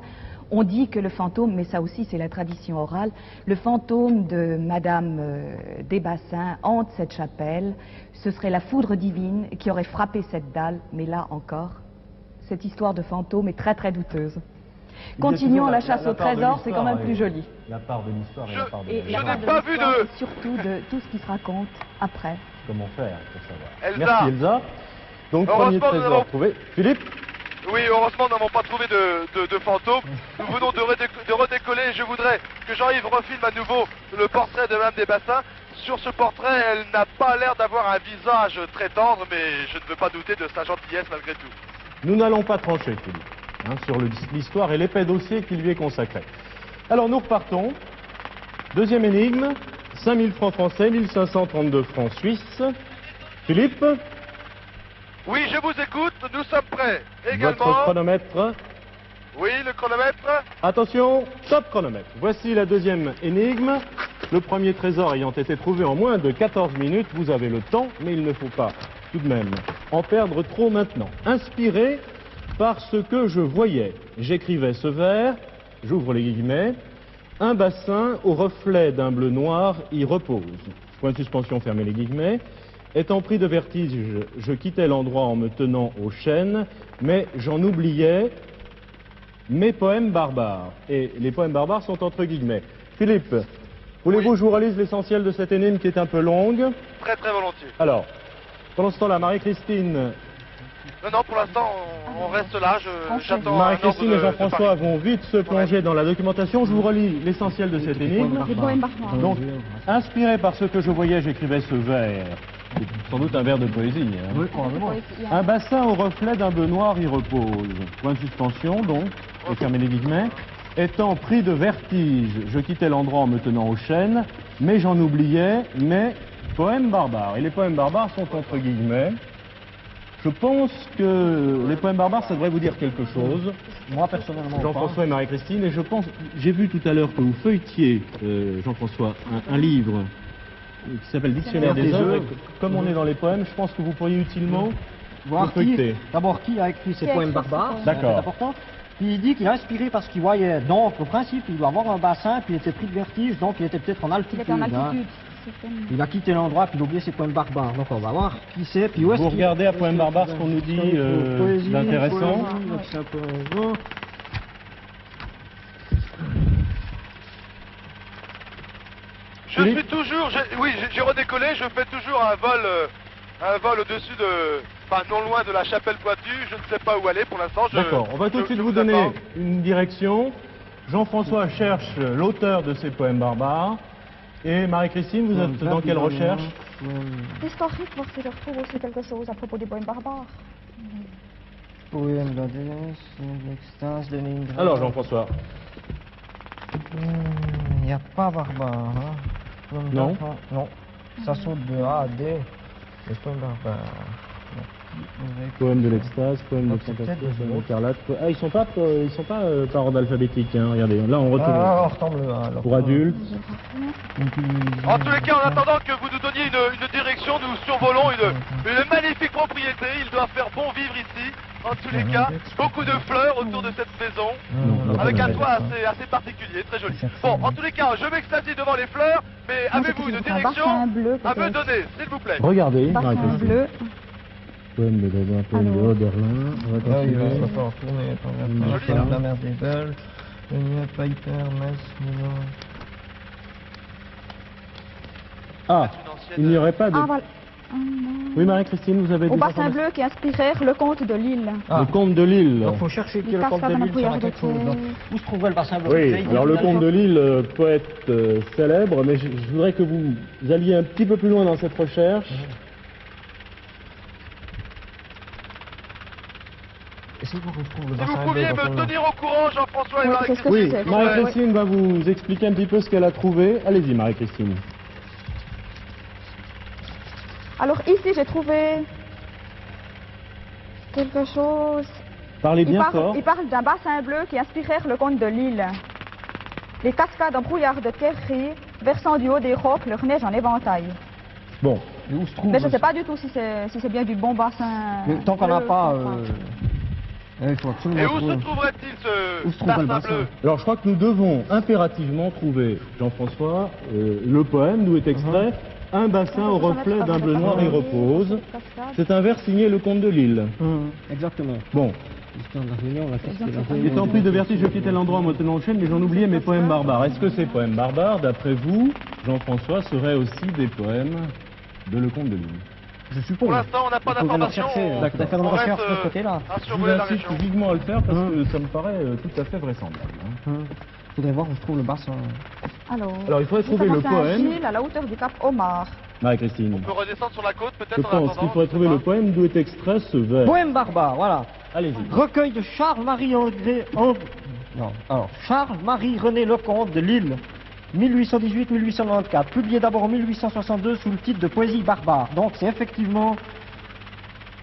On dit que le fantôme, mais ça aussi c'est la tradition orale, le fantôme de Madame Desbassins hante cette chapelle. Ce serait la foudre divine qui aurait frappé cette dalle, mais là encore, cette histoire de fantôme est très très douteuse. Continuons la chasse au trésor, c'est quand même plus joli. La part de l'histoire et la part de Je la n'ai pas vu de... Et surtout de tout ce qui se raconte après. Comment faire pour savoir. Elsa. Merci Elsa. Donc premier Heureusement, nous trésor avons- trouvé. Philippe. Oui, heureusement, nous n'avons pas trouvé de fantôme. Nous venons de redécoller. Je voudrais que Jean-Yves refilme à nouveau le portrait de Mme Desbassins. Sur ce portrait, elle n'a pas l'air d'avoir un visage très tendre, mais je ne veux pas douter de sa gentillesse malgré tout. Nous n'allons pas trancher, Philippe, sur l'histoire et l'épais dossier qui lui est consacré. Alors nous repartons. Deuxième énigme, 5000 francs français, 1532 francs suisses. Philippe, Oui, je vous écoute, nous sommes prêts. Également... votre chronomètre. Oui, le chronomètre. Attention, top chronomètre. Voici la deuxième énigme. Le premier trésor ayant été trouvé en moins de 14 minutes, vous avez le temps, mais il ne faut pas tout de même en perdre trop maintenant. Inspiré par ce que je voyais, j'écrivais ce vers, j'ouvre les guillemets, un bassin au reflet d'un bleu noir y repose. Point de suspension, fermez les guillemets. Étant pris de vertige, je quittais l'endroit en me tenant aux chaînes, mais j'en oubliais mes poèmes barbares. Et les poèmes barbares sont entre guillemets. Philippe, voulez-vous que je vous relise l'essentiel de cette énigme qui est un peu longue? Très très volontiers. Alors, pendant ce temps-là, Marie-Christine, Non, pour l'instant, on reste là. J'attends un Marie-Christine ordre et de Jean-François Paris. vont vite se plonger dans la documentation. Je vous relis l'essentiel de cette énigme. Les poèmes barbares. Donc, inspiré par ce que je voyais, j'écrivais ce vers. C'est sans doute un vers de poésie. Hein. Oui, probablement. Un bassin au reflet d'un bleu noir y repose. Point de suspension, donc, et fermez les guillemets. Étant pris de vertige, je quittais l'endroit en me tenant aux chaînes, mais j'en oubliais mes poèmes barbares. Et les poèmes barbares sont entre guillemets. Je pense que les poèmes barbares, ça devrait vous dire quelque chose. Moi, personnellement, Jean-François et Marie-Christine, et je pense, j'ai vu tout à l'heure que vous feuilletiez, Jean-François, un livre qui s'appelle Dictionnaire des œuvres. Et comme on est dans les poèmes, je pense que vous pourriez utilement voir le feuilleter. d'abord qui a écrit ces Qui a poèmes écrit ces barbares, poèmes. D'accord. c'est important. Puis il dit qu'il a inspiré parce qu'il voyait, donc au principe, il doit avoir un bassin, puis il était pris de vertige, donc il était peut-être en Il altitude. était en hein. altitude. certainement. Il a quitté l'endroit, puis il a oublié ses poèmes barbares. Donc on va voir qui c'est, puis où est-ce Vous qu'il- regardez à poèmes barbares ce qu'on nous dit Poésie, d'intéressant. poésie, donc c'est un peu- Je suis toujours, j'ai redécollé, je fais toujours un vol au-dessus de, enfin non loin de la chapelle Pointue, je ne sais pas où aller pour l'instant. D'accord, on va tout de suite je vous donner attends. une direction. Jean-François cherche l'auteur de ces poèmes barbares. Et Marie-Christine, vous êtes dans quelle recherche? Historique, voir si je retrouve aussi quelque chose à propos des poèmes barbares. Poème de la déesse, l'extase de Leningrad. Alors, Jean-François. Il n'y a pas barbare, hein. Poème Non. d'enfant, non. Ça saute de A à D. Les poèmes barbares. Poème de l'extase, poème de Donc, c'est fantastique, peut-être poème des d'écarlate. Ah, ils sont pas par ordre alphabétique, hein. Regardez, là on retrouve Ah, on retombe le A. alors. pour adultes. En tous les cas, en attendant que vous nous donniez une direction, nous survolons une magnifique propriété. Il doit faire bon vivre ici. En tous les cas, beaucoup de fleurs autour de cette maison, avec un toit assez particulier, très joli. Bon, en tous les cas, je m'extasie devant les fleurs, mais avez-vous une direction bassin bleu, à me peut-être. donner, s'il vous plaît? Regardez, Bassin Marie-Christine. bleu. Poème de Gauguin, poème de Alors. Oderlin. On va Ah, il va continuer. falloir retourner. Joli, Attends, hein. la mer des Belles. Piper, Metz, Milan. Ah, C'est une ancienne- il n'y aurait pas de... Ah, voilà. Ah, non. Oui, Marie-Christine, vous avez Au des bassin informations. bleu qui inspirèrent le comte de Lille. Le comte de Lille. Donc, faut chercher qui est le cascades comte de dans la Lille, ça bruyère va de quelque chose. terre. Donc, où se trouvait le bassin bleu? Oui, Pays alors le d'Italie. comte de Lille, poète célèbre, mais je voudrais que vous alliez un petit peu plus loin dans cette recherche. Est-ce qu'on retrouve le Si bassin vous pouviez bleu dans me ton- tenir au courant, Jean-François et Oui, Marie-Christine. qu'est-ce que Oui, c'est Marie-Christine va vous expliquer un petit peu ce qu'elle a trouvé. Allez-y, Marie-Christine. Alors ici, j'ai trouvé quelque chose. Parlez bien fort. Il parle d'un bassin bleu qui inspirèrent le comte de Lille. Les cascades en brouillard de terrerie, versant du haut des rocs leur neige en éventail. Bon, Et où se trouve Mais je ne le- sais pas du tout si c'est bien du bon bassin. Mais tant qu'on n'a bleu, pas. je sais Il faut absolument Et où trouver. se trouverait-il Où se ce trouverait le bassin bassin bleu? alors je crois que nous devons impérativement trouver, Jean-François, le poème d'où est extrait un bassin au reflet d'un bleu noir y repose. Cascade. C'est un vers signé le comte de Lille. Exactement. Bon, L'histoire de la Réunion, la fête de la il Réunion. est en pris de vertige, je quittais l'endroit en me tenant en chaîne, mais j'en oubliais mes poèmes barbares. Est-ce que ces poèmes barbares, d'après vous, Jean-François, seraient aussi des poèmes de le comte de Lille? Je suppose. Pour l'instant, on n'a pas Il faudrait le d'informations. rechercher. Il faudrait faire une On reste, recherche de ce côté-là. à Je vous survoler la incite région. vivement à le faire parce que ça me paraît tout à fait vraisemblable. hein. Il faudrait voir où se trouve le bassin. Alors, Alors, il faudrait trouver juste le avant poème. Saint-Gilles, à la hauteur du cap Omar. Marie-Christine, On peut redescendre sur la côte, peut-être je en pense attendant, qu'il faudrait je sais trouver pas. le poème d'où est extrait ce vers. Poème barbare, voilà. Allez-y. Recueil de Charles-Marie André. Non, alors, Charles-Marie René Lecomte de Lille, 1818-1894, publié d'abord en 1862 sous le titre de Poésie barbare. Donc, c'est effectivement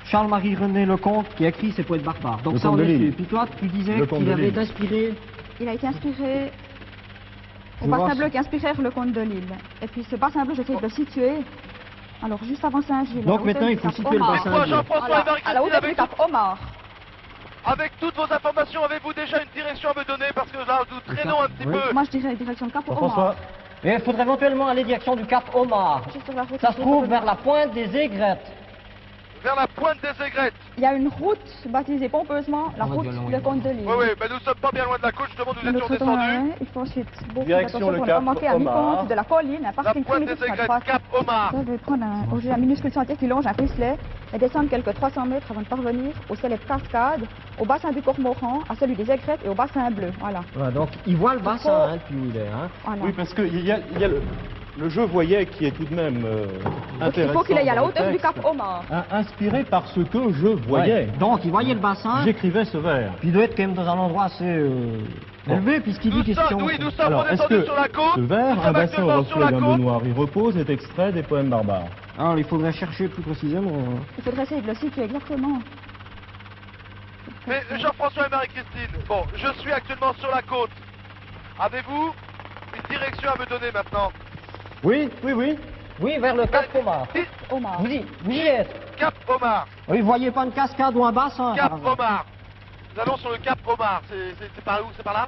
Charles-Marie René Lecomte qui a écrit ces poètes barbares. Donc, Le ça, comte on de est Lille. sûr. Puis toi, tu disais Le comte qu'il de avait Lille. été inspiré. Il a été inspiré au Je vois bassin ça. bleu qui inspirèrent le comte de Lille. Et puis ce bassin bleu, j'essaie de le situer. Alors, juste avant Saint-Gilles. Donc, à la maintenant, hauteur il du faut cap situer le Omar. bassin Moi, bleu. Jean-François et Voilà, à la Marie-Christine, hauteur du cap Omar. avec toutes vos informations, avez-vous déjà une direction à me donner? Parce que là, nous traînons un petit Oui. peu. Moi, je dirais direction du cap Jean-François, Omar. Et il faudrait éventuellement aller direction du Cap Omar. Juste sur la route, Ça se trouve vers la pointe des Aigrettes. Vers la pointe des aigrettes. Il y a une route baptisée pompeusement la On va route dire loin, du comte de Lille. Oui, oui, mais nous sommes pas bien loin de la côte, justement, nous Nous étions traitons descendus. il faut ensuite beaucoup Direction d'attention le pour ne cap pas manquer à Omar. mi-compte de la colline, un La parking pointe primitif des à aigrettes, droite. Cap Omar. Je vais prendre un minuscule sentier qui longe un ruisselet et descendre quelques 300 mètres avant de parvenir aux célèbres cascades, au bassin du Cormoran, à celui des Aigrettes et au bassin bleu. Voilà. Voilà, donc il voit le bassin faut- hein, depuis où il est. Hein. Voilà. oui, parce qu'il y a le jeu voyait qui est tout de même Donc, intéressant. il faut qu'il aille à la dans le hauteur du texte. Cap Omar. Inspiré par ce que je voyais. Ouais. Donc il voyait le bassin, J'écrivais ce vers. puis il doit être quand même dans un endroit assez élevé, puisqu'il dit Nous question. sommes, oui, nous sommes Alors, est-ce redescendus que sur la côte. ce Nous vers, un sommes bassin au actuellement sur reflet la d'un bleu côte. noir y repose, est extrait des poèmes barbares? Alors il faudrait chercher plus précisément. Il faudrait essayer de le situer exactement. Mais Jean-François et Marie-Christine, bon, je suis actuellement sur la côte. Avez-vous une direction à me donner maintenant? Oui, oui, oui. Oui, vers le Cap Omar. Dites, Omar. Vous y êtes. Cap Omar. Oui, vous voyez pas une cascade ou un bassin Cap par exemple. Omar. Nous allons sur le Cap Omar. C'est par où? C'est par là?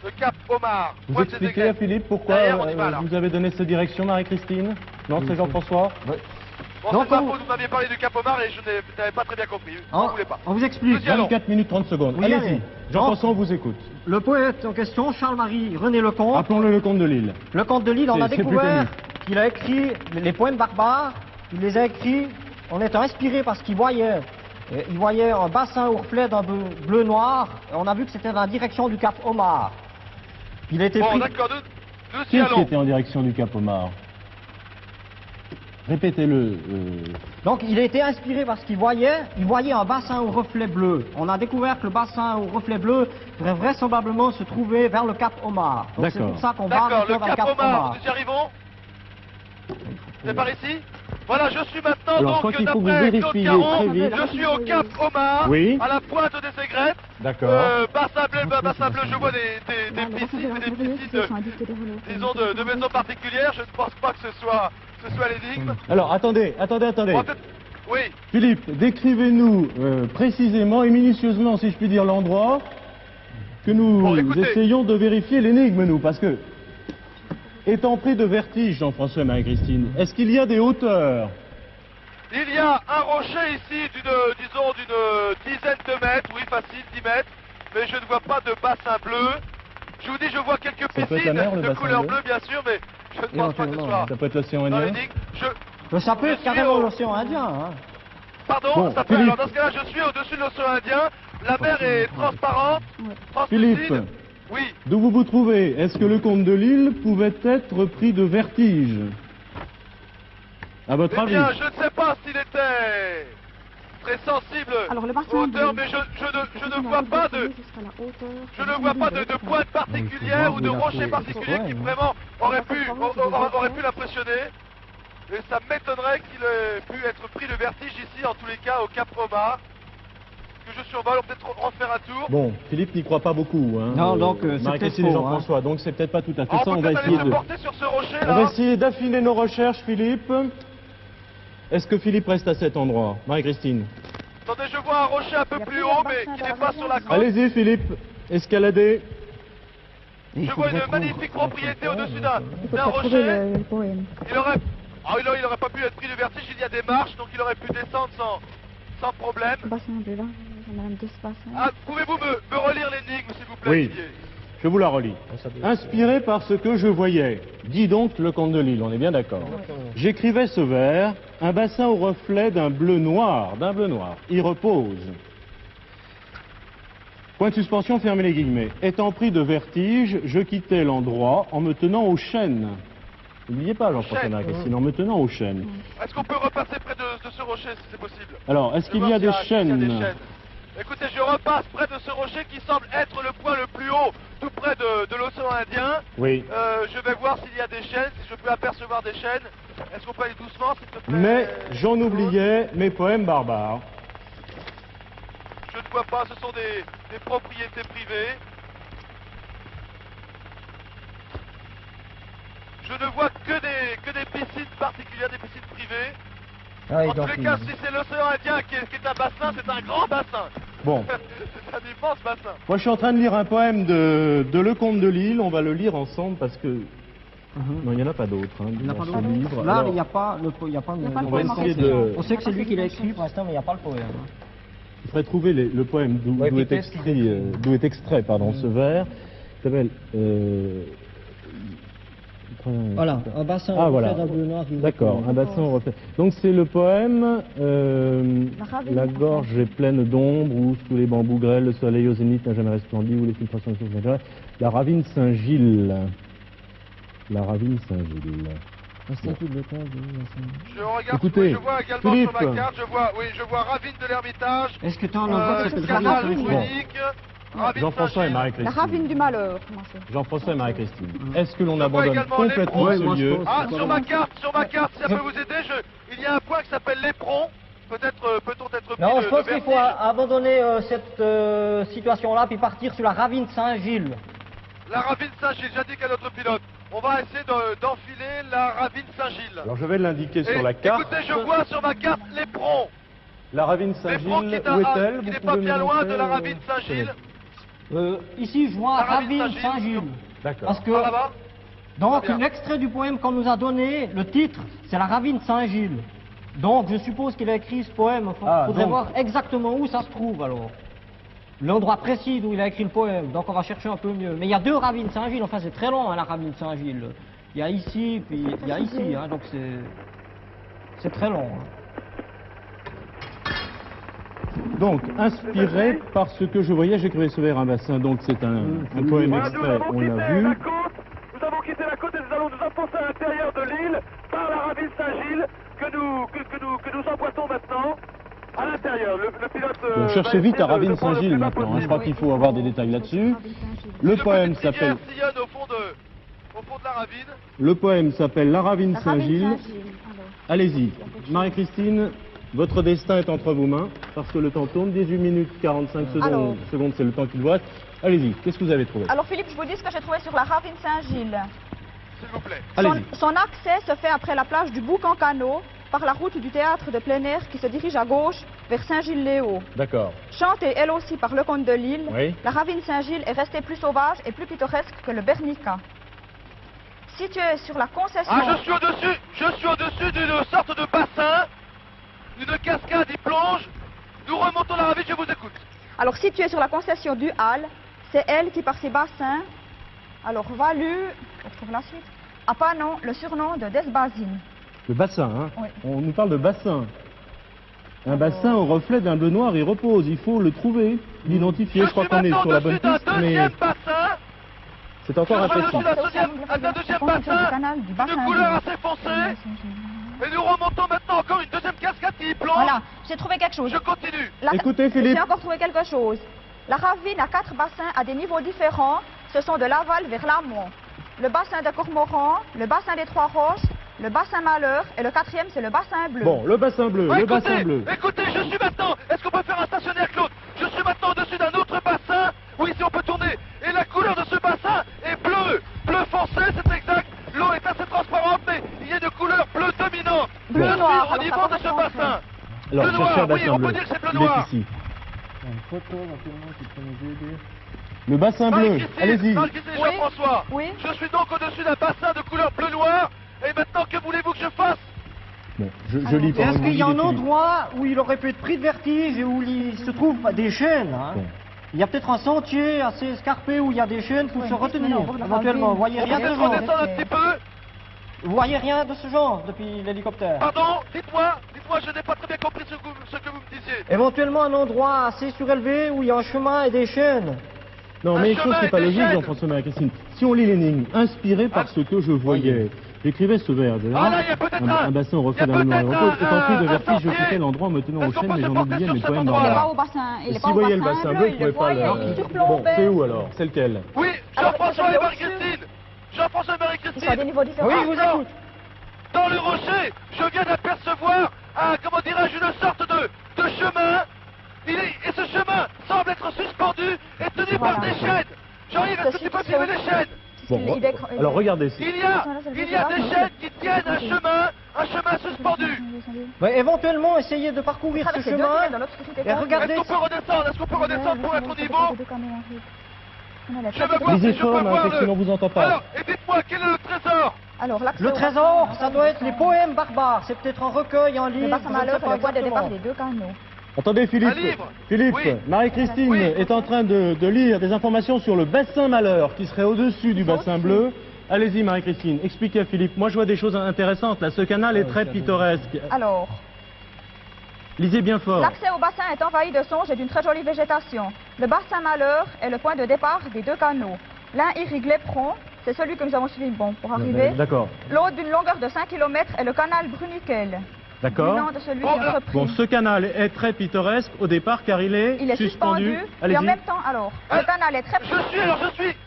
Le Cap Omar. Vous Pointe des expliquez à aigrettes. Philippe pourquoi Derrière, on y va, là. vous avez donné cette direction, Marie-Christine? Non, c'est Jean-François? Bon, Donc, c'est pas on- faux, vous m'aviez parlé du Cap Omar et je n'avais pas très bien compris. Je ne voulais pas. On vous explique. Nous y allons. 24 minutes 30 secondes. Oui, Allez-y. allez. Jean-François, on vous écoute. Le poète en question, Charles-Marie René Lecomte, Appelons-le le comte de Lille. le comte de Lille, on a C'est plus découvert connu. qu'il a écrit les poèmes barbares. Il les a écrits en étant inspiré par ce qu'il voyait. Et il voyait un bassin au reflet d'un bleu noir. Et on a vu que c'était dans la direction du Cap Omar. Il a été Bon, pris. d'accord, nous y Qui est-ce qui allons. était en direction du Cap Omar? Répétez-le. Donc il a été inspiré parce qu'il voyait un bassin au reflet bleu. On a découvert que le bassin au reflet bleu devrait vraisemblablement se trouver vers le Cap Omar. Donc c'est D'accord. pour ça qu'on va D'accord, le vers Cap Omar, nous y arrivons? C'est par ici? Voilà, je suis maintenant, Alors, je crois donc, qu'il faut que vous d'après Claude vérifiez Caron, très vite. je suis au Cap Omar, Oui. à la pointe des aigrettes. D'accord. Bassin bleu, je vois des piscines, disons, de maisons particulières. Je ne pense pas que ce soit l'énigme. Alors, attendez. On va peut-être- Oui, Philippe, décrivez-nous précisément et minutieusement, si je puis dire, l'endroit que nous Bon, écoutez. essayons de vérifier l'énigme, nous, parce que, étant pris de vertige, Jean-François et Marie-Christine, est-ce qu'il y a des hauteurs? il y a un rocher ici disons, d'une dizaine de mètres, oui, facile, 10 mètres, mais je ne vois pas de bassin bleu. Je vous dis, je vois quelques peut être la piscines mer, le de bassin couleur bleu bleue, bien sûr, mais je ne pense pas que ce soit Ça peut être l'océan dans Indien? l'énigme. Ça peut Je être suis carrément au- l'océan Indien. Hein. Pardon, Bon, ça peut. Philippe. Alors dans ce cas-là, je suis au-dessus de l'océan Indien. La mer est transparente, Philippe, translucide. Oui. d'où vous vous trouvez? Est-ce que le comte de Lille pouvait être pris de vertige? À votre Eh avis? bien, je ne sais pas s'il était très sensible Alors, le bassin aux hauteurs, bleu. mais je ne vois pas de pointe particulière ou de rocher particulier qui vraiment aurait pu l'impressionner. Et ça m'étonnerait qu'il ait pu être pris de vertige ici, en tous les cas, au Cap Omar. Que je survole, on peut peut-être refaire un tour. Bon, Philippe n'y croit pas beaucoup. Hein, Non, donc, c'est Marie-Christine peut-être et faux, Jean-François, donc c'est peut-être pas tout à fait Ah, ça. on On peut va peut-être essayer aller se de... porter sur ce rocher On va là. essayer d'affiner nos recherches, Philippe. Est-ce que Philippe reste à cet endroit? Marie-Christine. Attendez, je vois un rocher un peu plus haut, mais qui n'est pas sur la côte. Allez-y, Philippe. Escaladez. Je vois une magnifique propriété au-dessus d'un Trouver rocher. le poème. Il aurait pas pu être pris de vertige, il y a des marches, donc il aurait pu descendre sans problème. Le bassin bleu, là. On a deux bassins. Ah, pouvez-vous me relire l'énigme, s'il vous plaît, Oui. Didier? Je vous la relis. Inspiré par ce que je voyais, dit donc le comte de Lille, on est bien d'accord. J'écrivais ce vers, un bassin au reflet d'un bleu noir, y repose. Point de suspension, fermez les guillemets. Étant pris de vertige, je quittais l'endroit en me tenant aux chênes. N'oubliez pas, Jean-François Chênes. Marie-Christine, en me tenant aux chênes. Est-ce qu'on peut repasser près de ce rocher, si c'est possible? Alors, est-ce Je qu'il vais y a voir des s'il y a des chênes? chênes. Écoutez, je repasse près de ce rocher qui semble être le point le plus haut, tout près de l'océan Indien. Oui. Je vais voir s'il y a des chênes, si je peux apercevoir des chênes. Est-ce qu'on peut aller doucement, s'il te plaît? Mais j'en oubliais mes poèmes barbares. Je ne vois pas, ce sont des propriétés privées. Je ne vois que des piscines particulières, des piscines privées. Ah, et En donc, tous les cas, si c'est l'océan Indien qui est un bassin, c'est un grand bassin. Bon. C'est un immense bassin. Moi, je suis en train de lire un poème de Lecomte de Lille. On va le lire ensemble parce que... Non, il n'y en a pas d'autres. Hein, il n'y en a pas dans ce d'autre. livre. Là, Alors, il n'y a pas de Il y a pas de on va poème en essayer question. de... On sait que c'est lui qui l'a écrit pour l'instant, mais il n'y a pas le poème. Hein. Il faudrait trouver le poème d'où Ouais, d'où est, vitesse. d'où est extrait ce vers. Il s'appelle... Voilà, un bassin Ah, au voilà. reflet d'un bleu noir. D'accord, un bassin au reflet. Donc c'est le poème ravine. La gorge est pleine d'ombre, où sous les bambous grêles, le soleil au zénith n'a jamais resplendi, où les filtrations sont naturelles. La ravine Saint-Gilles. La ravine Saint-Gilles. Je regarde, Écoutez, oui, je vois également Philippe. sur ma carte, je vois Ravine de l'Ermitage, Est-ce que tu as un endroit qui s'appelle Canal Ravine Bon. Brunique, Ravine Jean-François et Saint-Gilles. La Marie-Christine. ravine du malheur, comment c'est? Jean-François et Marie-Christine. Est-ce que l'on Je vois abandonne également complètement l'éperon. ce lieu? Ah, sur ma carte, si ça peut vous aider, il y a un point qui s'appelle l'éperon. Peut-être peut-on être pris Non, de je pense qu'il faut vertige. abandonner cette situation-là puis partir sur la ravine Saint-Gilles. La ravine Saint-Gilles, j'indique à notre pilote. On va essayer d'enfiler la ravine Saint-Gilles. Alors je vais l'indiquer Et sur la carte. écoutez, je vois sur ma carte l'éperon. La ravine L'éperon Saint-Gilles, qui où est-elle? n'est Vous pas pouvez bien me loin montrer, de la ravine Saint-Gilles. Ici, je vois La ravine ravine Saint-Gilles. Saint-Gilles. D'accord. Parce que Par là-bas. donc Très bien. l'extrait du poème qu'on nous a donné, le titre, c'est la ravine Saint-Gilles. Donc je suppose qu'il a écrit ce poème. Faudrait donc. voir exactement où ça se trouve alors. L'endroit précis d'où il a écrit le poème. Donc on va chercher un peu mieux. Mais il y a deux ravines Saint-Gilles. Enfin c'est très long hein, la ravine Saint-Gilles. Il y a ici puis il y a ici. Hein, donc c'est très long. Hein. Donc, inspiré par ce que je voyais, j'écrivais ce vers un bassin. Donc, c'est un poème Voilà, nous extrait, avons on quitté l'a vu. la côte. Nous avons quitté la côte et nous allons nous enfoncer à l'intérieur de l'île. par la ravine Saint-Gilles que nous emboîtons maintenant à l'intérieur. Le pilote... Donc cherchez vite à Ravine Saint-Gilles maintenant, hein. Je crois qu'il faut avoir des détails là-dessus. Le poème s'appelle... sillonne au fond de la ravine. Le poème s'appelle La Ravine La ravine Saint-Gilles. Saint-Gilles, alors. Allez-y. Marie-Christine, votre destin est entre vos mains, parce que le temps tourne, 18 minutes 45 Alors. secondes, c'est le temps qu'il vous reste. Allez-y, qu'est-ce que vous avez trouvé? Alors Philippe, je vous dis ce que j'ai trouvé sur la ravine Saint-Gilles. S'il vous plaît. Allez-y. Son accès se fait après la plage du Bouc en canot, par la route du théâtre de plein air qui se dirige à gauche vers Saint-Gilles-Léo. D'accord. Chantée elle aussi par le comte de Lille, Oui. la ravine Saint-Gilles est restée plus sauvage et plus pittoresque que le Bernica. Située sur la concession... Ah, je suis au-dessus d'une sorte de bassin, d'une cascade, il plonge. Nous remontons la ravine, je vous écoute. Alors située sur la concession du Hall, c'est elle qui par ses bassins, alors valut, je retrouve la suite, a pas non le surnom de Desbazines. Le bassin, hein. Oui. On nous parle de bassin. Un bassin au reflet d'un bleu noir, il repose. Il faut le trouver, l'identifier. Je crois qu'on est sur la bonne d'un piste, mais deuxième bassin, c'est encore je suis imprécis. d'un deuxième bassin, de couleur assez foncée. Et nous remontons maintenant encore une deuxième cascade qui y plonge. Voilà, j'ai trouvé quelque chose. Je continue. Écoutez, Philippe. J'ai encore trouvé quelque chose. La ravine a 4 bassins à des niveaux différents. Ce sont de l'aval vers l'amont. Le bassin de Cormoran, le bassin des Trois Roches, le bassin Malheur et le 4e c'est le bassin bleu. Bon, le bassin bleu, le bassin bleu. Écoutez, je suis maintenant. Est-ce qu'on peut faire un stationnaire, Claude? Je suis maintenant au-dessus d'un autre bassin. Oui, si on peut tourner. Et la couleur de ce bassin est bleu. Bleu foncé, c'est exact. L'eau est assez transparente, mais il y a une couleur bleu dominante. Bleu Je suis noir, au alors niveau ça de ce correspond. bassin. Alors, Bleu cherchez noir, un oui, bassin on bleu. peut dire que c'est bleu Il est noir. ici. Une photo éventuellement qui peut nous aider. Le bassin bleu, allez-y. Marie-Christine, Oui. Jean-François. Oui. Je suis donc au-dessus d'un bassin de couleur bleu noir. Et maintenant, que voulez-vous que je fasse? Bon, je lis pendant Est-ce que qu'il y a vous un lisez, Philippe. endroit où il aurait pu être pris de vertige et où il se trouve des chaînes, hein? Bon. Il y a peut-être un sentier assez escarpé où il y a des chaînes pour Oui, se retenir, mais non, éventuellement. Vous voyez On rien peut de ce peut-être genre? redescendre un petit peu. Vous voyez rien de ce genre depuis l'hélicoptère? Pardon, dites-moi, je n'ai pas très bien compris ce que vous me disiez. Éventuellement un endroit assez surélevé où il y a un chemin et des chaînes. Non, Un mais une chose chemin qui n'est et pas des logique, chaînes. Jean-François Marie-Christine. Si on lit l'énigme, inspiré par ce que je voyais, j'écrivais ce vers de là. Ah là, il y a peut-être un bassin au reflet il y a d'un noir et peut-être repos. Étant pris de un vertige, je sentier. quittais l'endroit en me tenant aux Est-ce qu'on chaînes, peut mais se j'en porter oubliais sur mes cet poèmes endroit Il n'est barbares. pas au bassin, il Et n'est si pas vous au voyez le bassin bassin bleu, bleu, vous il pouvez le pas voit, le... il est Bon, surplombé. c'est où alors? C'est lequel? Oui, Alors, Jean-François je et l'ai Marie-Christine. Jean-François et Ils sont à des Marie-Christine. niveaux différents. Oui, je vous écoute. Dans le rocher, je viens d'apercevoir comment dirais-je, une sorte de chemin. Et ce chemin semble être suspendu et tenu par des chaînes. Jean-Yves, est-ce que tu peux filmer les chaînes? Bon, alors regardez. Il y a des chaînes qui tiennent un chemin suspendu. Éventuellement, essayez de parcourir ce chemin et regardez. Est-ce qu'on peut redescendre pour être au niveau? Je veux voir Lisez si je peux fort, voir Marie-Christine, on vous entend pas. Alors, et dites-moi, quel est le trésor? Alors, l'accès Le au trésor, bassin, ça doit être les poèmes barbares. C'est peut-être un recueil, un Le livre. bassin je ne sais Malheur pas est le point de départ exactement. des deux canaux. Attendez, Philippe. Un livre. Philippe, Oui. Marie-Christine Oui. est en train de lire des informations sur le bassin Malheur qui serait au-dessus du bassin bleu. Allez-y, Marie-Christine, expliquez à Philippe. Moi, je vois des choses intéressantes là. Ce canal est très pittoresque. Alors, Lisez bien fort. l'accès au bassin est envahi de songes et d'une très jolie végétation. Le bassin Malheur est le point de départ des deux canaux. L'un irrigue l'Éperon, c'est celui que nous avons suivi pour arriver. D'accord, L'autre d'une longueur de 5 km est le canal Bruniquel. d'accord. Du nom de celui qui est repris. Bon, ce canal est très pittoresque au départ car il est, Il est suspendu, et en Allez-y. même temps, alors, le canal est très...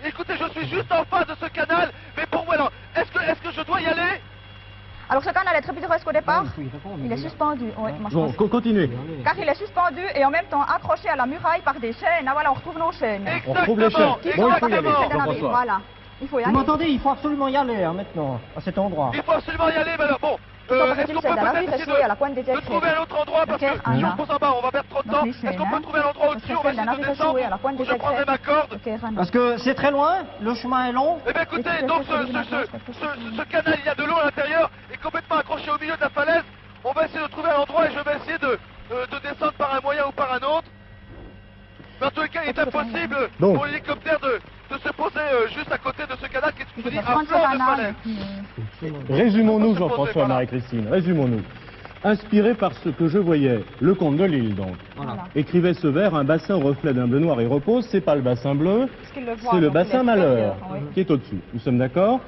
Écoutez, je suis juste en face de ce canal, mais pour moi, alors, est-ce que je dois y aller? Alors, ce canal est très pittoresque au départ. Il faut y répondre, Il est déjà. suspendu, oui, moi je Bon, pense. continuez. Car il est suspendu et en même temps accroché à la muraille par des chaînes. Ah voilà, on retrouve nos chaînes. On retrouve les chaînes. Exactement, Bon, il faut y aller, exactement. Jean-François. Voilà, il faut y Vous aller. m'entendez? Il faut absolument y aller hein, maintenant, à cet endroit. Il faut absolument y aller, mais alors bon, est-ce qu'on peut peut-être essayer à la pointe des de trouver un autre endroit, parce que Ok, si on se pose en bas, on va perdre trop de temps. Est-ce qu'on peut trouver un endroit au-dessus? On va essayer de descendre, où je prendrai ma corde. Parce que c'est très loin, le chemin est long. Eh bien écoutez, donc ce canal, il y a de l'eau à l'intérieur, est complètement accroché au milieu de la falaise. On va essayer de trouver un endroit et je vais essayer de descendre par un moyen ou par un autre. Mais en tous les cas, il est impossible Donc. pour l'hélicoptère de se poser juste à côté de ce canal qui est, je vous dis, un Prendre ce flanc de canal. falaise. Résumons-nous, On se pose, Jean-François voilà. Marie-Christine, résumons-nous. Inspiré par ce que je voyais, le comte de Lille, donc, Voilà. écrivait ce vers, un bassin au reflet d'un bleu noir et repose, c'est pas le bassin bleu, Parce qu'il le voit, c'est le donc il est bassin Malheur, supérieur, oui. qui est au-dessus. Nous sommes d'accord?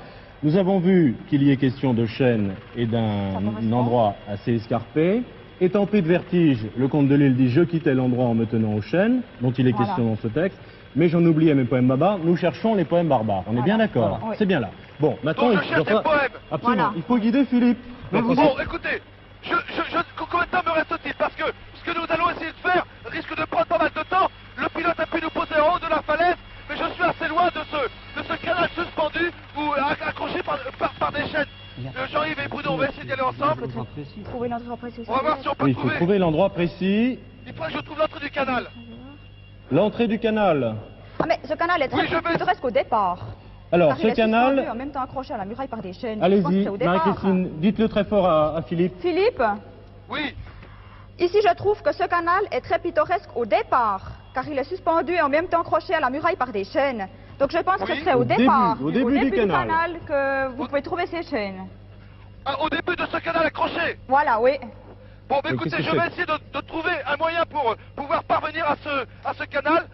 nous avons vu qu'il y ait question de chêne et Ça d'un correspond. endroit assez escarpé. Étant pris de vertige, le comte de Lille dit « Je quittais l'endroit en me tenant au chêne », dont il est Voilà. question dans ce texte. Mais j'en oubliais mes poèmes barbares. Nous cherchons les poèmes barbares. On est bien d'accord? Voilà. Oui. C'est bien là. Bon, maintenant, Donc je cherche des poèmes. Absolument. Voilà. Il faut guider Philippe. Bon, écoutez, combien de temps me reste-t-il? Parce que ce que nous allons essayer de faire risque de prendre pas mal de temps. Le pilote a pu nous poser en haut de la falaise, mais je suis assez loin de ce canal suspendu ou accroché par des chaînes. Jean-Yves et Bruno, on va essayer d'y aller ensemble. Trouver l'endroit précis. On va voir si on peut Oui, il faut trouver. trouver l'endroit précis. Il faut que je trouve l'entrée du canal. L'entrée du canal. Ah, mais ce canal est très Oui, je vais- pittoresque au départ. Alors, Car ce il est suspendu, canal, en même temps accroché à la muraille par des chaînes. Je pense que allez-y, c'est au départ. Marie-Christine, dites-le très fort à Philippe. Philippe, Oui, ici je trouve que ce canal est très pittoresque au départ, car il est suspendu et en même temps accroché à la muraille par des chaînes. Donc je pense que Oui. ce serait au Au départ, début, au début du canal. que vous pouvez trouver ces chaînes. au début de ce canal accroché. Voilà, oui. Bon, bah, Mais écoutez, qu'est-ce que je vais c'est essayer de trouver un moyen pour pouvoir parvenir à ce canal.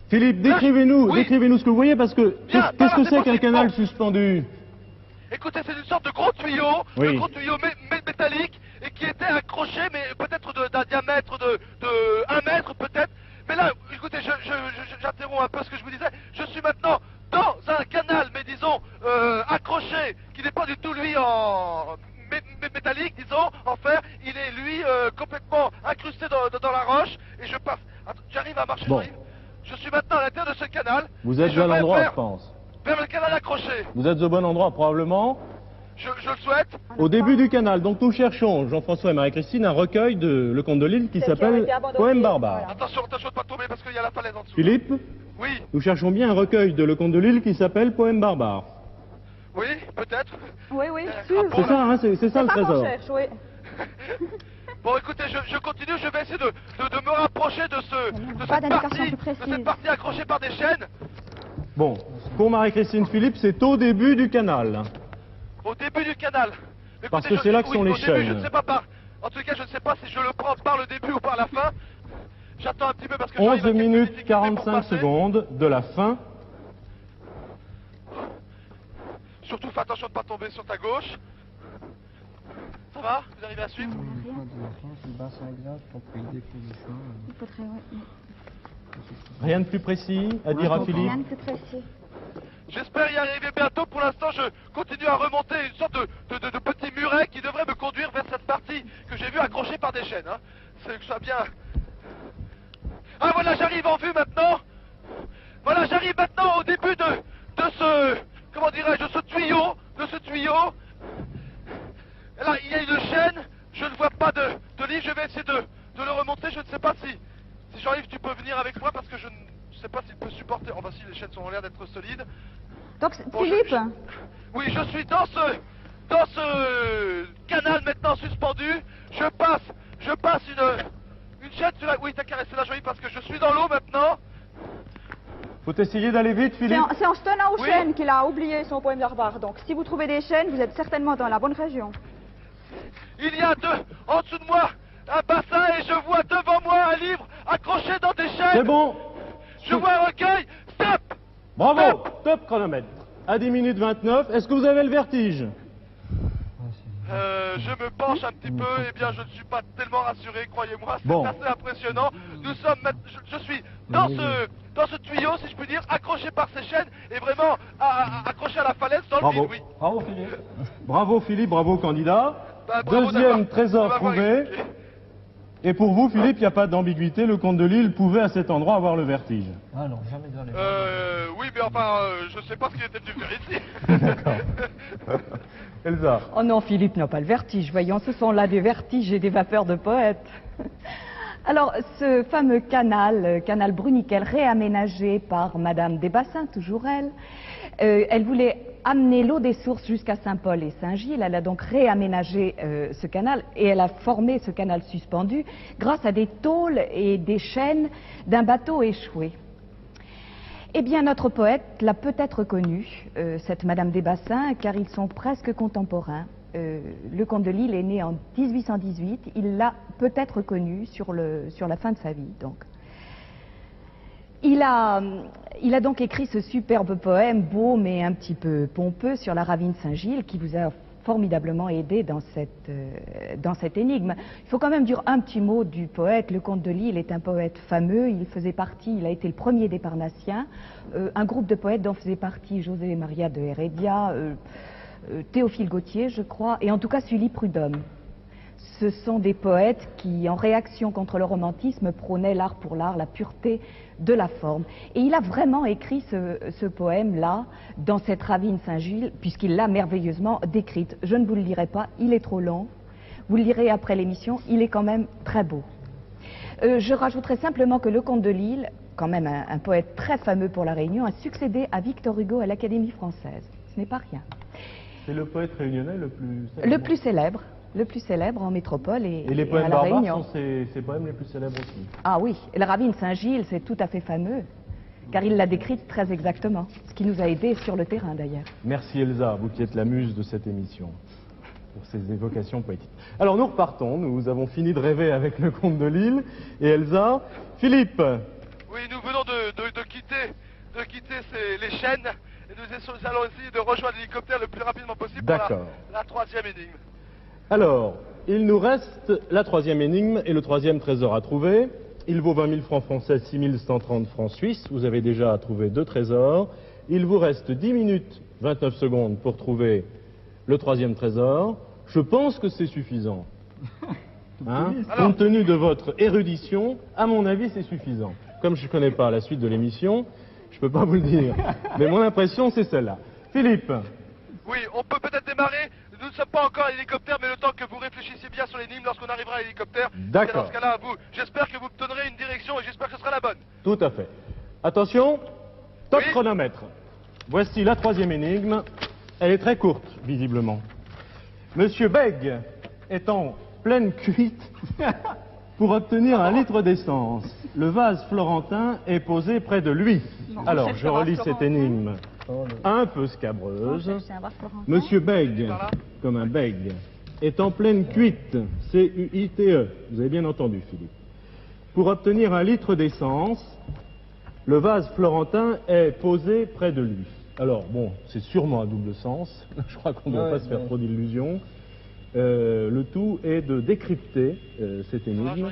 Philippe, décrivez-nous Oui. décrivez-nous ce que vous voyez, parce que Bien, qu'est-ce que c'est c'est qu'un possible. canal Bon. suspendu? Écoutez, c'est une sorte de gros tuyau, Oui. de gros tuyau métallique, et qui était accroché, mais peut-être d'un diamètre de 1 mètre, peut-être. Mais là, écoutez, j'interromps un peu ce que je vous disais. Je suis maintenant dans un canal, mais disons, accroché, qui n'est pas du tout, lui, en métallique, disons, en fer. Il est, lui, complètement incrusté dans la roche, et je passe. Attends, j'arrive à marcher, Bon. j'arrive. Je suis maintenant à l'intérieur de ce canal. Vous et êtes je à vais l'endroit, vers- je pense. Vers le canal accroché. Vous êtes au bon endroit, probablement. Je le souhaite. Au début du canal. Donc nous cherchons, Jean-François et Marie-Christine, un recueil de Le Comte de Lille qui Celle qui a s'appelle été abandonnée, Poème barbare. voilà. Attention de pas tomber parce qu'il y a la falaise en dessous. Philippe, Oui, nous cherchons bien un recueil de Le Comte de Lille qui s'appelle Poème barbare. oui, peut-être. Oui, oui, Ah, sûr. bon. C'est ça, hein, c'est ça C'est le ça qu'on trésor. cherche, oui. Bon, écoutez, je continue, je vais essayer de me rapprocher de Pas cette d'indication plus de précise. cette partie accrochée par des chaînes. Bon, pour Marie-Christine Philippe, c'est au début du canal. Au début du canal. Écoutez, Parce que c'est là que sont les au début, je chaînes. ne sais pas en tout cas, je ne sais pas si je le prends par le début ou par la fin. J'attends un petit peu parce que 11 j'arrive à quelques minutes difficultés pour 45 passer. secondes de la fin. Surtout, fais attention de ne pas tomber sur ta gauche. Ça va? Vous arrivez à suivre? Il faudrait, oui. Rien de plus précis à dire à Philippe. Rien de plus précis. J'espère y arriver bientôt. Pour l'instant, je continue à remonter une sorte de petit muret qui devrait me conduire vers cette partie que j'ai vue accrochée par des chaînes. Hein. C'est que je sois bien... Ah voilà, j'arrive en vue maintenant. Voilà, j'arrive maintenant au début de ce... Comment dirais-je? De ce tuyau. Et là, il y a une chaîne. Je ne vois pas de livre. Je vais essayer de le remonter. Je ne sais pas si Jean-Yves, tu peux venir avec moi parce que je ne sais pas s'il peut supporter... Oh bah si, les chaînes ont l'air d'être solides. Donc, Bon, Philippe, Oui, je suis dans ce canal maintenant suspendu. Je passe une chaîne sur la... Oui, t'as caressé la Jean-Yves parce que je suis dans l'eau maintenant. Faut essayer d'aller vite, c'est Philippe. en se tenant aux Oui. chaînes qu'il a oublié son poème barbare. Donc, si vous trouvez des chaînes, vous êtes certainement dans la bonne région. Il y a en dessous de moi un bassin et je vois devant moi un livre accroché dans des chaînes. C'est bon. Je vois un recueil. Stop. Bravo. Top chronomètre. À 10 minutes 29. Est-ce que vous avez le vertige? Je me penche un petit peu, eh bien je ne suis pas tellement rassuré, croyez-moi, c'est Bon. assez impressionnant. Nous sommes je suis dans ce tuyau, si je puis dire, accroché par ces chaînes et vraiment accroché à la falaise dans le Bravo. vide, oui. Bravo Philippe. Bravo Philipe, bravo candidat. Bah, bravo Deuxième d'avoir- trésor de m'avoir trouvé. expliqué. Et pour vous, Philippe, il n'y a pas d'ambiguïté. Le comte de Lille pouvait à cet endroit avoir le vertige. Ah non, jamais de la Oui, mais enfin, je sais pas ce qu'il était venu faire ici. Elsa. Oh non, Philippe n'a pas le vertige. Voyons, ce sont là des vertiges et des vapeurs de poètes. Alors, ce fameux canal Bruniquel, réaménagé par Madame Desbassins, toujours elle, elle voulait amener l'eau des sources jusqu'à Saint-Paul et Saint-Gilles. Elle a donc réaménagé ce canal et elle a formé ce canal suspendu grâce à des tôles et des chaînes d'un bateau échoué. Eh bien, notre poète l'a peut-être connue, cette Madame Desbassins, car ils sont presque contemporains. Le comte de Lille est né en 1818, il l'a peut-être connue sur la fin de sa vie, donc. Il Il a donc écrit ce superbe poème, beau mais un petit peu pompeux, sur la ravine Saint-Gilles, qui vous a formidablement aidé dans cette énigme. Il faut quand même dire un petit mot du poète. Le comte de Lille est un poète fameux. Il a été le premier des Parnassiens. Un groupe de poètes dont faisait partie José Maria de Heredia, Théophile Gautier, je crois, et en tout cas Sully Prudhomme. Ce sont des poètes qui, en réaction contre le romantisme, prônaient l'art pour l'art, la pureté de la forme. Et il a vraiment écrit ce poème-là dans cette ravine Saint-Gilles, puisqu'il l'a merveilleusement décrite. Je ne vous le lirai pas, il est trop long. Vous le lirez après l'émission, il est quand même très beau. Je rajouterai simplement que le comte de Lille, quand même un poète très fameux pour la Réunion, a succédé à Victor Hugo à l'Académie française. Ce n'est pas rien. C'est le poète réunionnais le plus célèbre. Le plus célèbre en métropole et les à poèmes la barbares Réunion. sont ses poèmes les plus célèbres aussi. Ah oui, et la ravine Saint-Gilles, c'est tout à fait fameux, car il l'a décrite très exactement, ce qui nous a aidés sur le terrain d'ailleurs. Merci Elsa, vous qui êtes la muse de cette émission, pour ces évocations poétiques. Alors nous repartons, nous avons fini de rêver avec le comte de Lille et Elsa. Philippe. Oui, nous venons de quitter les chaînes et nous allons essayer de rejoindre l'hélicoptère le plus rapidement possible pour la troisième énigme. Alors, il nous reste la troisième énigme et le troisième trésor à trouver. Il vaut 20 000 francs français, 6 130 francs suisses. Vous avez déjà trouvé 2 trésors. Il vous reste 10 minutes 29 secondes pour trouver le troisième trésor. Je pense que c'est suffisant. Hein? Compte tenu de votre érudition, à mon avis, c'est suffisant. Comme je ne connais pas la suite de l'émission, je ne peux pas vous le dire. Mais mon impression, c'est celle-là. Philippe. Oui, on peut peut-être démarrer. Nous ne sommes pas encore à l'hélicoptère, mais le temps que vous réfléchissiez bien sur l'énigme lorsqu'on arrivera à l'hélicoptère. D'accord. Dans ce cas-là, j'espère que vous me donnerez une direction et j'espère que ce sera la bonne. Tout à fait. Attention, top Oui. chronomètre. Voici la troisième énigme. Elle est très courte, visiblement. Monsieur Bègue est en pleine cuite pour obtenir un litre d'essence. Le vase florentin est posé près de lui. Alors, je relis cette énigme un peu scabreuse. Monsieur Bègue, comme un bègue, est en pleine cuite, C-U-I-T-E. Vous avez bien entendu, Philippe. Pour obtenir un litre d'essence, le vase florentin est posé près de lui. Alors, bon, c'est sûrement à double sens. Je crois qu'on ne doit pas se faire trop d'illusions. Le tout est de décrypter cette énigme.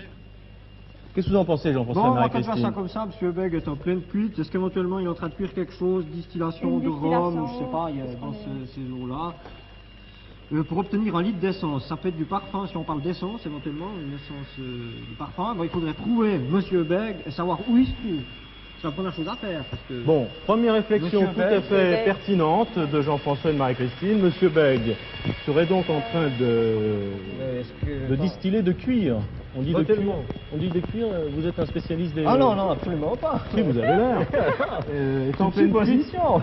Qu'est-ce que vous en pensez, Jean-François Bon, et on va faire Marie-Christine? ça comme ça, M. Bègue est en pleine cuite. Est-ce qu'éventuellement il est en train de cuire quelque chose, distillation de rhum, ou je sais pas, il y a dans ces eaux-là, pour obtenir un litre d'essence? Ça peut être du parfum, si on parle d'essence, éventuellement, une essence de parfum. Bon, il faudrait trouver M. Bègue et savoir où il se trouve. C'est la première chose à faire. Parce que Bon, première réflexion Monsieur tout à Bègue. fait pertinente de Jean-François et de Marie-Christine. Monsieur Bègue serait donc en train de distiller, de cuire. On dit de cuire. On dit de cuire. Vous êtes un spécialiste des. Ah non, non, absolument pas. Si, vous avez l'air. Est en pleine cuite position.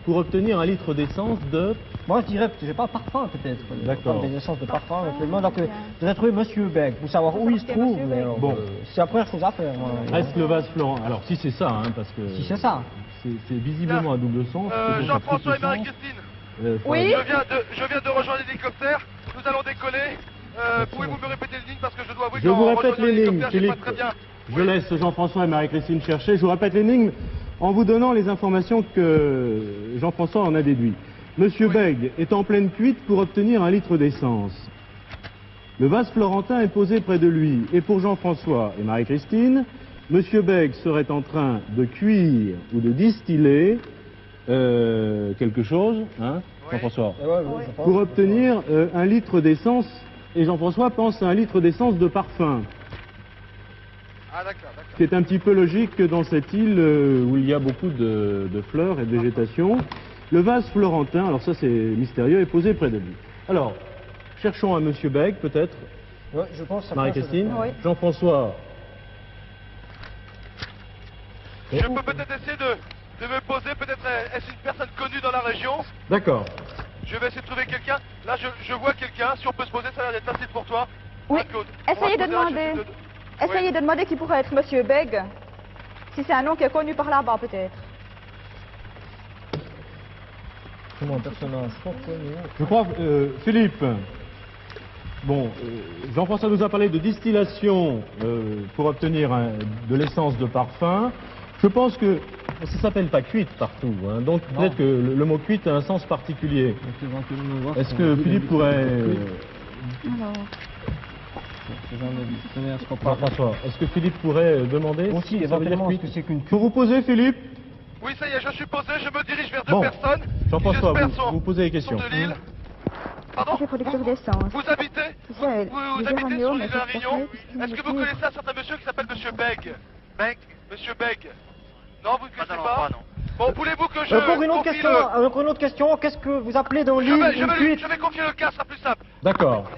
pour obtenir un litre d'essence de. Moi, je dirais, j'ai pas parfum peut-être. D'accord. Des essences de parfum, actuellement. Donc, je voudrais trouver M. Bègue pour savoir où il se trouve. Mais alors, Bon. c'est la première chose à faire. Moi. Reste le vase Florent. Alors, si c'est ça, hein, parce que. Si c'est ça. C'est visiblement à double sens. Jean-François et Marie-Christine, Oui. je viens de rejoindre l'hélicoptère. Nous allons décoller. Pouvez-vous me répéter l'énigme parce que je dois avouer Je vous qu'en répète rejoignant l'énigme, l'hélicoptère, j'ai Philippe. pas très bien. Je laisse Jean-François et Marie-Christine chercher. Je vous répète l'énigme en vous donnant les informations que Jean-François en a déduites. Monsieur Bègue est en pleine cuite pour obtenir un litre d'essence. Le vase florentin est posé près de lui. Et pour Jean-François et Marie-Christine, Monsieur Bègue serait en train de cuire ou de distiller quelque chose, hein, Jean-François, pour obtenir un litre d'essence. Et Jean-François pense à un litre d'essence de parfum. Ah d'accord, d'accord. C'est un petit peu logique dans cette île où il y a beaucoup de fleurs et de végétation. Le vase florentin, alors ça c'est mystérieux, est posé près de lui. Alors, cherchons à Monsieur Bègue peut-être, Ouais, je pense. Ça Marie-Christine, Oui. Jean-François. Je peux peut-être essayer de me poser, peut-être est-ce une personne connue dans la région? D'accord. Je vais essayer de trouver quelqu'un. Là, je vois quelqu'un. Si on peut se poser, ça a l'air d'être facile pour toi. Oui. Ah, Claude. Essayez de On va se poser là, demander. Oui. Essayez de demander qui pourrait être Monsieur Bègue. Si c'est un nom qui est connu par là-bas, peut-être. Comment un personnage reconnu. Je crois, Philippe, bon, Jean-François nous a parlé de distillation pour obtenir de l'essence de parfum. Je pense que Ça s'appelle pas cuite partout, hein. Donc Non. peut-être que le mot cuite a un sens particulier. Donc, éventuellement, voir Est-ce si que on dit Philippe des- pourrait... Alors, Ce genre de dictionnaire, je comprends pas. Jean-François, est-ce que Philippe pourrait demander Aussi, si ça veut dire éventuellement, est-ce cuite? que c'est qu'une Pour vous poser, Philippe? Oui, ça y est, je suis posé, je me dirige vers deux Bon. personnes. Jean-François, J'espère vous, sont- vous posez des sont questions. de l'île. Pardon les producteurs d'essence. Vous habitez C'est ça, Vous les habitez sur géraniums, l'île de la les Réunion espèces, Est-ce que vous les connaissez un certain monsieur qui s'appelle Monsieur Beg Mec, Monsieur Beg Non, vous ne pas connaissez dans pas l'endroit, non. Bon, voulez-vous que je Pour une autre confie question, le... pour une autre question, qu'est-ce que vous appelez dans Je l'île vais, je, une vais, cuite? je vais confier le cas, ce sera plus simple. D'accord.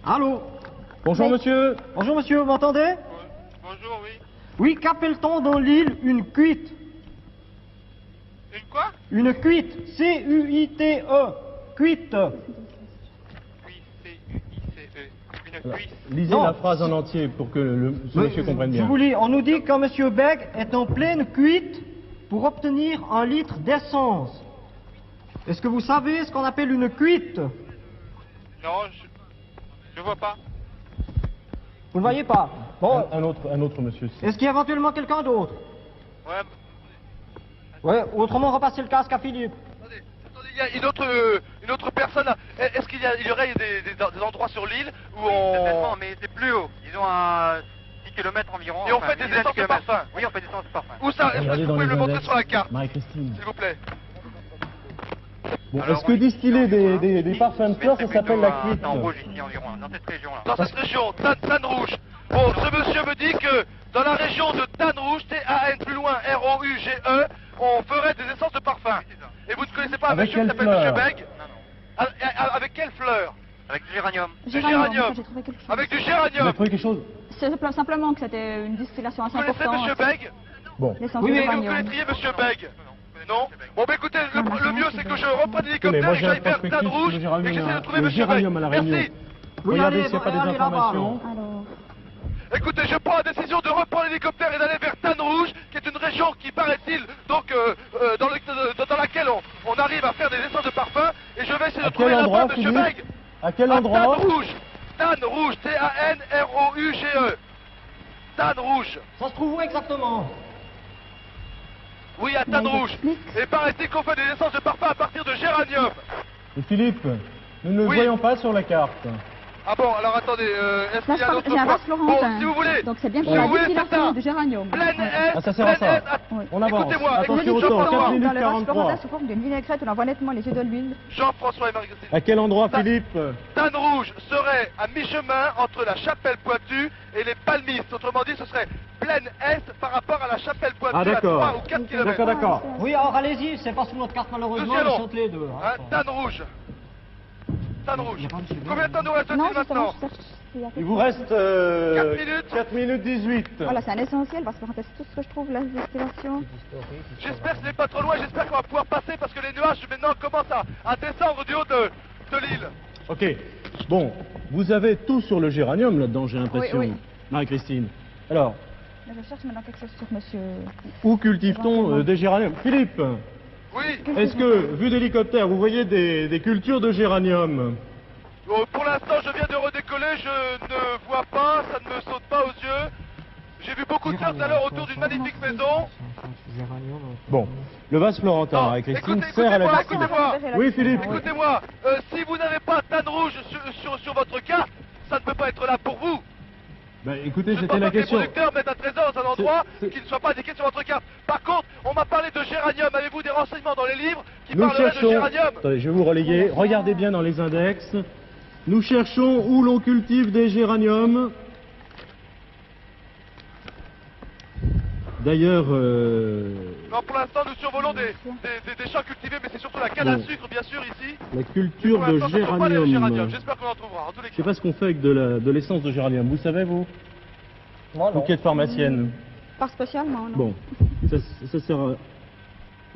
Allô? Bonjour monsieur. Bonjour monsieur, vous m'entendez? Bonjour, oui. Oui, qu'appelle-t-on dans l'île une cuite? Une quoi Une cuite, C-U-I-T-E, cuite. Oui, C-U-I-C-E. Une cuisse. Lisez Non. la phrase en entier pour que ce monsieur comprenne Je bien. vous lis, on nous dit que monsieur Beg est en pleine cuite pour obtenir 1 litre d'essence. Est-ce que vous savez ce qu'on appelle une cuite? Non, je vois pas. Vous ne voyez pas? Bon, Un autre monsieur. est-ce qu'il y a éventuellement quelqu'un d'autre? Ouais. Ouais, autrement repasser le casque à Philippe. Attendez, il y a une autre personne là. Est-ce qu'il y aurait des endroits sur l'île où Certainement, on... mais c'est plus haut. Disons à 10 km environ. Et on enfin, fait des une dizaine essences de kilomètres. parfum. Oui, on fait des essences de parfum. Où ça? Est-ce que Regardez vous dans pouvez les me le montrer index. sur la carte, Marie-Christine. s'il vous plaît? Bon, Alors, est-ce que on- distiller environ, des ici, parfums de fleurs, ça c'est s'appelle plutôt la un cuite? temps rouge ici environ, dans cette région-là. Dans cette région, Tanne Rouge. Bon, ce monsieur me dit que dans la région de Tanne Rouge, T-A-N plus loin, R-O-U-G-E, on ferait des essences de parfum. Et vous ne connaissez pas un Avec monsieur qui quelle s'appelle Monsieur fleur? Beg? Avec quelle fleur? Avec du géranium. Géranium. J'ai trouvé quelque chose. Avec du Vous géranium. avez trouvé quelque chose? C'est simplement que c'était une distillation assez Vous connaissez importante. Monsieur Beg? Bon. L'essence Oui, de mais Est-ce que vous géranium. connaîtriez Monsieur Beg? Non? Bon, bah écoutez, le mieux c'est que je reprenne Tenez, l'hélicoptère moi et que j'ai un j'aille vers Tanne prospectus Rouge le et que j'essaie de géranium, trouver le Monsieur géranium à la Beg. Réunion. Merci. Oui, Regardez allez, s'il n'y a pas des allez là-bas, informations. Alors, Écoutez, je prends la décision de reprendre l'hélicoptère et d'aller vers Tanne Rouge, qui est une région qui, paraît-il, donc dans laquelle on arrive à faire des essences de parfum, et je vais essayer de À trouver quel endroit, là-bas Monsieur Philippe? Beg. À quel À endroit? Tanne Rouge. Tanne Rouge, T-A-N-R-O-U-G-E. Tanne Rouge. Ça se trouve où exactement? Oui, à Tanne Mais il Rouge. explique. Et paraît-il qu'on fait des essences de parfum à partir de géranium. Et Philippe, nous ne le Oui. voyons pas sur la carte. Ah bon, alors attendez, est-ce là, qu'il y a un autre j'ai un point vase Florentin. Bon, si vous voulez. Donc c'est bien si pour la vous voulez, c'est distillation ça. du géranium. Pleine Ouais. S, Ah, ça sert à pleine ça. S. Oui. On avance. Écoutez-moi, Attention écoutez, au temps, Jean-François. 4 minutes Dans le vase 43. Florentin sous forme d'une vinaigrette où l'on voit nettement les yeux de l'huile. Jean-François et Marie-Christine. À quel endroit, Ça- Philippe? Tanne Rouge serait à mi-chemin entre la chapelle Pointue et les Palmistes. Autrement dit, ce serait pleine Est par rapport à la chapelle Pointue Ah, à d'accord. 3 ou 4 km. D'accord, d'accord. Oui, alors allez-y, c'est pas sur notre carte malheureusement, Monsieur ils Long. sont les deux. Hein, Tanne Rouge. Tanne Rouge. Il y a pas monsieur Beg. Combien de temps nous reste-t-il Non, justement, maintenant je cherche s'il y a Il quelque vous chose. reste 4 minutes. 4 minutes 18. Voilà, c'est un essentiel, parce que c'est tout ce que je trouve, la distillation. J'espère que ce n'est pas trop loin, j'espère qu'on va pouvoir passer parce que les nuages maintenant commencent à descendre du haut de l'île. Ok. Bon, vous avez tout sur le géranium là-dedans, j'ai l'impression. Oui, oui. Marie-Christine. Alors, Mais je cherche maintenant quelque chose sur monsieur. où cultive-t-on des géraniums? Philippe, Oui, est-ce que, vu d'hélicoptère, vous voyez des cultures de géranium? pour l'instant je viens de redécoller, je ne vois pas, ça ne me saute pas aux yeux. J'ai vu beaucoup de fleurs tout à l'heure autour d'une magnifique maison. Bon, le vase florentin, Non, Marie-Christine, écoutez, sert à la écoutez-moi, distillation. écoutez-moi. Oui, Philippe. Écoutez-moi, si vous n'avez pas Tanne Rouge sur votre carte, ça ne peut pas être là pour vous. Ben, écoutez, Je ne c'était pense la pas que les question. producteurs mettent un trésor dans un endroit C'est- qui ne soit pas indiqué sur votre carte. Par contre, on m'a parlé de géranium. Avez-vous des renseignements dans les livres qui Nous parleraient de cherchons, géranium? attendez, je vais vous relayer, regardez bien dans les index. Nous cherchons où l'on cultive des géraniums. D'ailleurs, Non, pour l'instant, nous survolons des champs cultivés, mais c'est surtout la canne à Bon. sucre, bien sûr, ici. la culture Pour de l'instant, ça ne trouve pas les géranium. J'espère qu'on en trouvera, en tous les Je sais cas. pas ce qu'on fait avec de l'essence de géranium. Vous savez, vous? Moi, Vous non. qui êtes pharmacienne. Pas spécialement, non. Bon, ça sert à...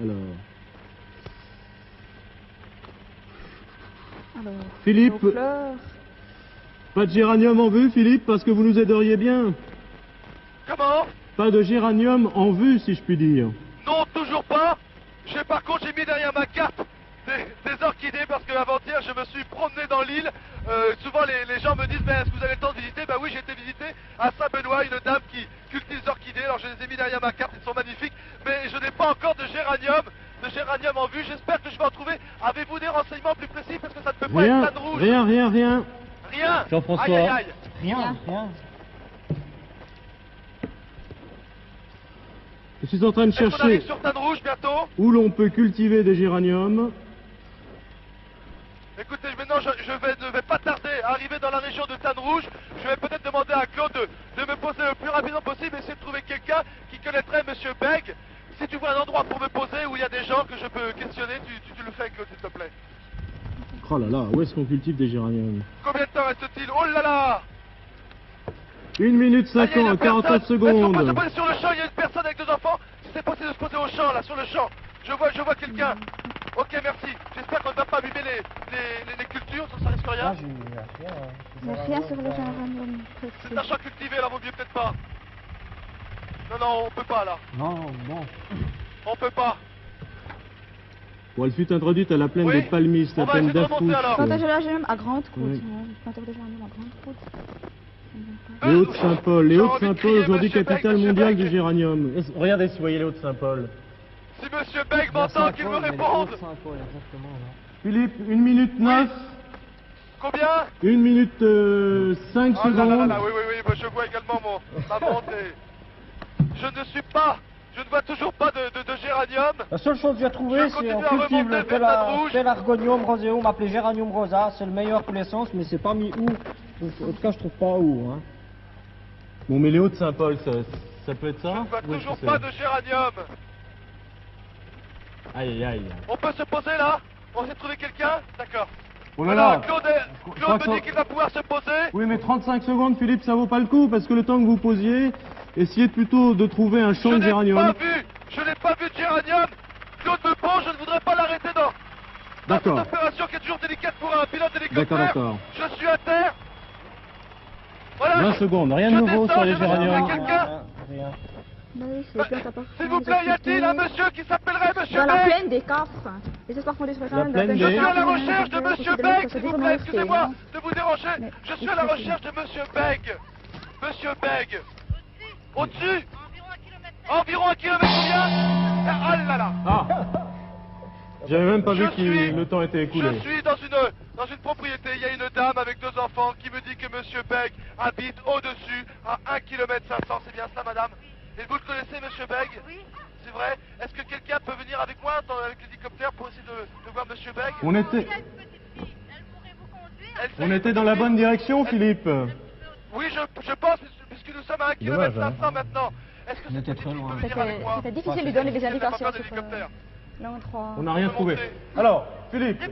Alors... Alors, Philippe, nos fleurs. pas de géranium en vue, Philippe, parce que vous nous aideriez bien. Comment? Pas de géranium en vue, si je puis dire. Non, toujours pas. Par contre, j'ai mis derrière ma carte des orchidées parce qu'avant-hier, je me suis promené dans l'île. Souvent, les gens me disent, ben, est-ce que vous avez le temps de visiter? Ben oui, j'ai été visiter à Saint-Benoît, une dame qui cultive des orchidées. Alors je les ai mis derrière ma carte, ils sont magnifiques, mais je n'ai pas encore de géranium en vue. J'espère que je vais en trouver. Avez-vous des renseignements plus précis parce que ça ne peut pas Rien, être Tanne Rouge. rien. Rien. Jean-François. Aïe, aïe, aïe. Rien. Je suis en train de Est-ce qu'on chercher arrive sur Tanne Rouge bientôt? où l'on peut cultiver des géraniums. Écoutez, maintenant ne vais pas tarder à arriver dans la région de Tanne Rouge. Je vais peut-être demander à Claude de me poser le plus rapidement possible, essayer de trouver quelqu'un qui connaîtrait Monsieur Beg. Si tu vois un endroit pour me poser où il y a des gens que je peux questionner, tu le fais, Claude, s'il te plaît. Oh là là, où est-ce qu'on cultive des géraniums? Combien de temps reste-t-il? Oh là là! 1 minute Ah, il y a une 50, 49 personne. Est-ce qu'on peut se secondes. poser sur le champ? Il y a une personne avec 2 enfants. Si c'est possible de se poser au champ, là, sur le champ. Je vois quelqu'un. Ok, merci. J'espère qu'on ne va pas abîmer les cultures, ça risque rien. Là, j'ai rien. Il n'y a rien sur le géranium C'est précieux. un champ cultivé, là, vaut mieux peut-être pas. Non, on peut pas, là. Non. On peut pas. Bon, elle fut introduite à la plaine Oui. des palmistes, On la va plaine essayer de remonter, alors. Plantage d'Afouche. de géranium à grande croûte. Oui. Plantage de géranium à grande croûte. Les Hauts-de-Saint-Paul, J'ai envie de crier, aujourd'hui Monsieur capitale Beg, mondiale Monsieur du géranium. Regardez si vous voyez les Hauts-de-Saint-Paul. Si Monsieur Beg m'entend, qu'il me réponde. Philippe, 1 minute 9, Combien? 1 minute 5 Oh là là secondes. là, oui, moi, je vois également ma montre et... Je ne vois toujours pas de géranium. La seule chose que j'ai trouvée, Je c'est continue on à cultive remonter le vers Tanne Rouge. Pelargonium roseum, appelé géranium rosa. C'est le meilleur pour l'essence, mais c'est pas mis où. Donc, en tout cas, je trouve pas où. Hein. Bon, mais les Hauts-de-Saint-Paul, ça peut être Je ça? ne vois Oui, toujours c'est pas ça. de géranium. Aïe. On peut se poser là? On sait trouver quelqu'un? D'accord. Oh là Voilà, là. Claude crois me que- dit qu'il va pouvoir se poser. Oui, mais 35 secondes, Philippe, ça vaut pas le coup, parce que le temps que vous posiez, essayez plutôt de trouver un champ de géranium. Je n'ai pas vu de géranium. Claude me pose, je ne voudrais pas l'arrêter dans D'accord. cette opération qui est toujours délicate pour un pilote d'hélicoptère. D'accord. Je suis à terre. Voilà. 20 secondes, rien de Je nouveau descends, sur les je vais trouver géraniums. quelqu'un. Rien. Oui, c'est bien, ça part. S'il vous plaît, y a-t-il un monsieur qui s'appellerait Monsieur Dans la Beg? plaine des Cafres. Les espoirs fondés sur le géranium. plaine Je des- suis à la recherche de Monsieur Beg, s'il vous plaît, excusez-moi de vous déranger. Mais Je suis il à la faut recherche de Monsieur Beg. Monsieur Beg. Au-dessus? Environ 1 kilomètre combien? Ah là là. Ah J'avais même pas vu Je que suis- le temps était écoulé. Je suis dans une propriété, il y a une dame avec 2 enfants qui me dit que Monsieur Beg habite au-dessus à 1 km 500, c'est bien ça madame? Et vous le connaissez Monsieur Beg? Oui. C'est vrai? Est-ce que quelqu'un peut venir avec moi avec l'hélicoptère pour essayer de voir Monsieur Beg? On était dans la bonne direction, Philippe. Oui, je pense, puisque nous sommes à 1 km Dommage, hein. 500 maintenant. Est-ce que On cette était petite très fille loin. peut venir avec moi? C'était difficile de lui donner des Elle n'a pas indications peur de sur l'hélicoptère. l'un 3. On n'a rien peut trouvé. monter. Alors, Philippe.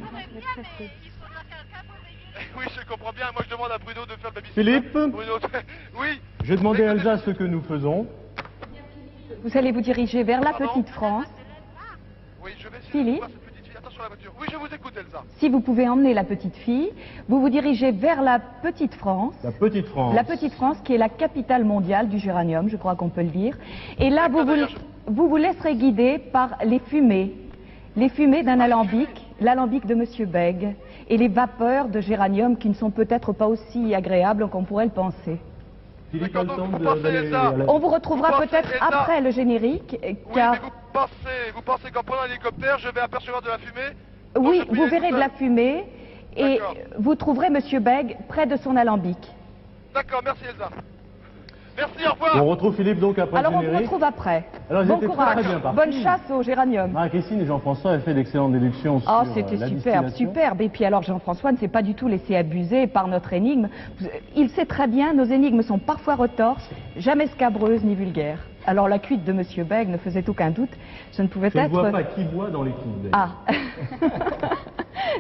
Oui, je comprends bien. Moi, je demande à Bruno de faire le babysitter. Philippe. Bruno, oui. Je vais demander à Elsa ce que nous faisons. Vous allez vous diriger vers la Pardon petite France. Oui, je vais essayer Philippe. de voir cette petite fille. Attention à la voiture. Oui, je vous écoute, Elsa. Si vous pouvez emmener la petite fille, vous vous dirigez vers la petite France. La petite France. La petite France qui est la capitale mondiale du géranium, je crois qu'on peut le dire. Et là, D'ailleurs, vous vous laisserez guider par les fumées d'un alambic, l'alambic de Monsieur Beg, et les vapeurs de géranium qui ne sont peut-être pas aussi agréables qu'on pourrait le penser. Philippe a le D'accord, temps donc vous pensez, d'aller Elsa à la... On vous retrouvera Vous pensez, peut-être Elsa après le générique, Oui, car mais vous pensez qu'en prenant un hélicoptère, je vais apercevoir de la fumée? oui, Donc, je peux y vous aller verrez tout de la seul. fumée et D'accord. vous trouverez Monsieur Beg près de son alambic. D'accord, merci, Elsa. Merci, au revoir. On retrouve Philippe donc après Alors le on vous générique. retrouve après. Alors, ils Bon étaient très, courage, très bien partis. bonne chasse au géranium. Marie-Christine et Jean-François avaient fait d'excellentes déductions sur Oh, c'était la superbe, distillation. superbe. Et puis alors Jean-François ne s'est pas du tout laissé abuser par notre énigme. Il sait très bien, nos énigmes sont parfois retorses, jamais scabreuses ni vulgaires. Alors la cuite de Monsieur Beg ne faisait aucun doute, ce ne pouvait Je ne être... vois pas qui boit dans l'équipe. d'ailleurs. Ah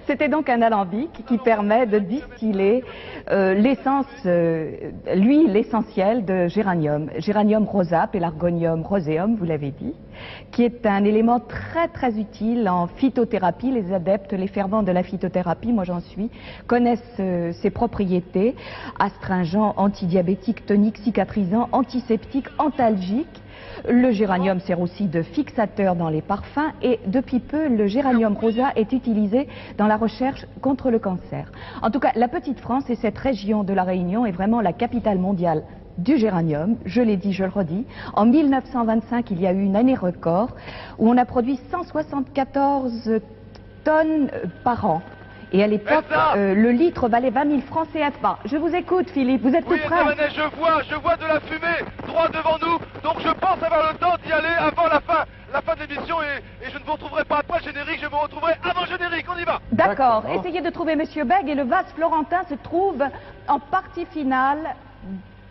C'était donc un alambic qui permet de distiller l'essence, l'huile essentielle de géranium. Géranium rosa, Pelargonium roseum, vous l'avez dit, qui est un élément très très utile en phytothérapie. Les adeptes, les fervents de la phytothérapie, moi j'en suis, connaissent ses propriétés astringent, antidiabétique, tonique, cicatrisant, antiseptique, antalgique. Le géranium sert aussi de fixateur dans les parfums et depuis peu, le géranium rosa est utilisé dans la recherche contre le cancer. En tout cas, la Petite France et cette région de la Réunion est vraiment la capitale mondiale du géranium. Je l'ai dit, je le redis. En 1925, il y a eu une année record où on a produit 174 tonnes par an. Et à l'époque, le litre valait 20 000 francs CFA. Je vous écoute, Philippe, vous êtes tout Oui, prêt? je vois de la fumée droit devant nous, donc je pense avoir le temps d'y aller avant la fin de l'émission et je ne vous retrouverai pas après le générique, je me retrouverai avant le générique, on y va. D'accord, essayez de trouver Monsieur Bègue et le vase florentin se trouve en partie finale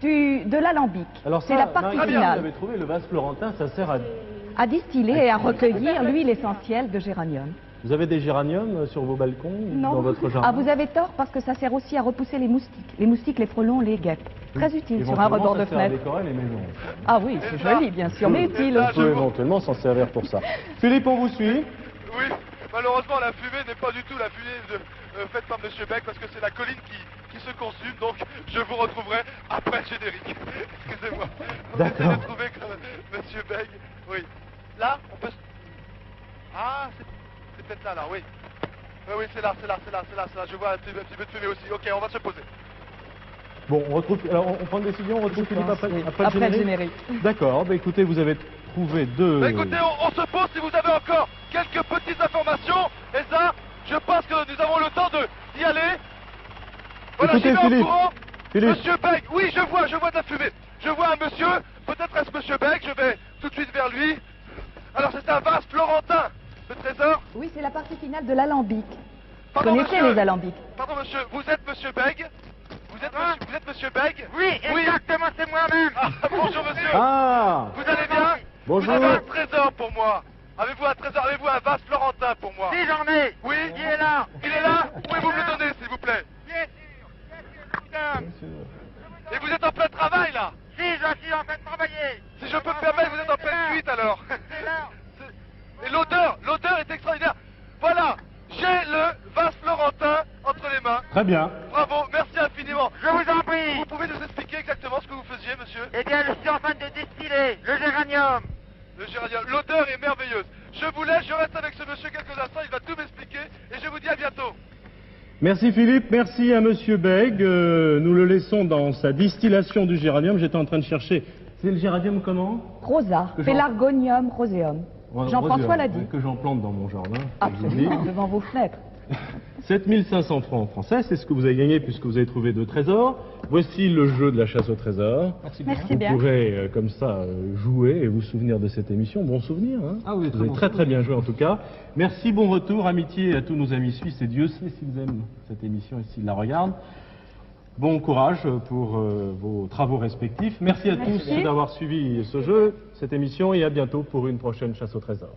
de l'alambic. Alors c'est la partie Marie, finale. vous avez trouvé le vase florentin, ça sert À distiller et à recueillir l'huile essentielle de géranium. Vous avez des géraniums sur vos balcons, dans votre jardin? Ah, vous avez tort parce que ça sert aussi à repousser les moustiques. Les moustiques, les frelons, les guêpes. Très utile sur un rebord de ça sert à fenêtre. décorer les maisons. Ah oui, c'est joli, bien sûr, mais utile. On peut éventuellement s'en servir pour ça. Philippe, on vous suit? Oui, malheureusement la fumée n'est pas du tout la fumée faite par Monsieur Beck parce que c'est la colline qui se consume, donc je vous retrouverai après le générique. Excusez-moi. D'accord. Essayez de trouver Monsieur Beck. Oui. Là, on peut... Ah, c'est peut-être là, oui. Oui, c'est là. Je vois un petit peu de fumée aussi. Ok, on va se poser. Bon, on retrouve. Alors, on prend une décision, on retrouve Philippe après Après le générique. D'accord, bah écoutez, vous avez trouvé deux... Bah écoutez, on se pose si vous avez encore quelques petites informations. Et ça, je pense que nous avons le temps d'y aller. Voilà, Écoutez, j'y vais Philippe. en courant. Philippe. Monsieur Beck, oui, je vois de la fumée. Je vois un monsieur, peut-être est-ce Monsieur Beck, je vais tout de suite vers lui. Alors c'est un vase florentin, le trésor. Oui, c'est la partie finale de l'alambic. Vous Pardon, connaissez monsieur. les alambics? Pardon monsieur, vous êtes Monsieur Beg? Vous êtes Monsieur Beg? Oui, exactement, c'est moi-même. Ah, bonjour monsieur. Ah, Vous allez bien? bonjour. Vous avez un trésor pour moi. Avez-vous un trésor? Avez-vous un vase florentin pour moi? Si, j'en ai. Oui. Il est là. Il est là? Pouvez-vous me le donner s'il vous plaît? Bien sûr. Et vous êtes en plein travail là? Si, je suis en train de travailler. Si je peux me permettre, vous êtes en pleine cuite alors. C'est là. Et l'odeur est extraordinaire. Voilà, j'ai le vase florentin entre les mains. Très bien. Bravo, merci infiniment. Je vous en prie. Vous pouvez nous expliquer exactement ce que vous faisiez, monsieur? Eh bien, je suis en train de distiller le géranium. Le géranium, l'odeur est merveilleuse. Je vous laisse, je reste avec ce monsieur quelques instants, il va tout m'expliquer et je vous dis à bientôt. Merci Philippe, merci à Monsieur Bègue. Nous le laissons dans sa distillation du géranium. J'étais en train de chercher. C'est le géranium comment? Rosa, Que Pélargonium roséum. Jean-François l'a dit. Que j'en plante dans mon jardin. Absolument, devant vos fenêtres. 7500 francs français, c'est ce que vous avez gagné puisque vous avez trouvé 2 trésors. Voici le jeu de la chasse au trésor. Merci Vous bien. pourrez comme ça jouer et vous souvenir de cette émission. Bon souvenir, hein? Ah oui, Vous avez très bien joué en tout cas. Merci, bon retour, amitié à tous nos amis suisses et Dieu sait s'ils aiment cette émission et s'ils la regardent. Bon courage pour vos travaux respectifs. Merci à tous d'avoir suivi ce jeu, cette émission et à bientôt pour une prochaine chasse au trésor.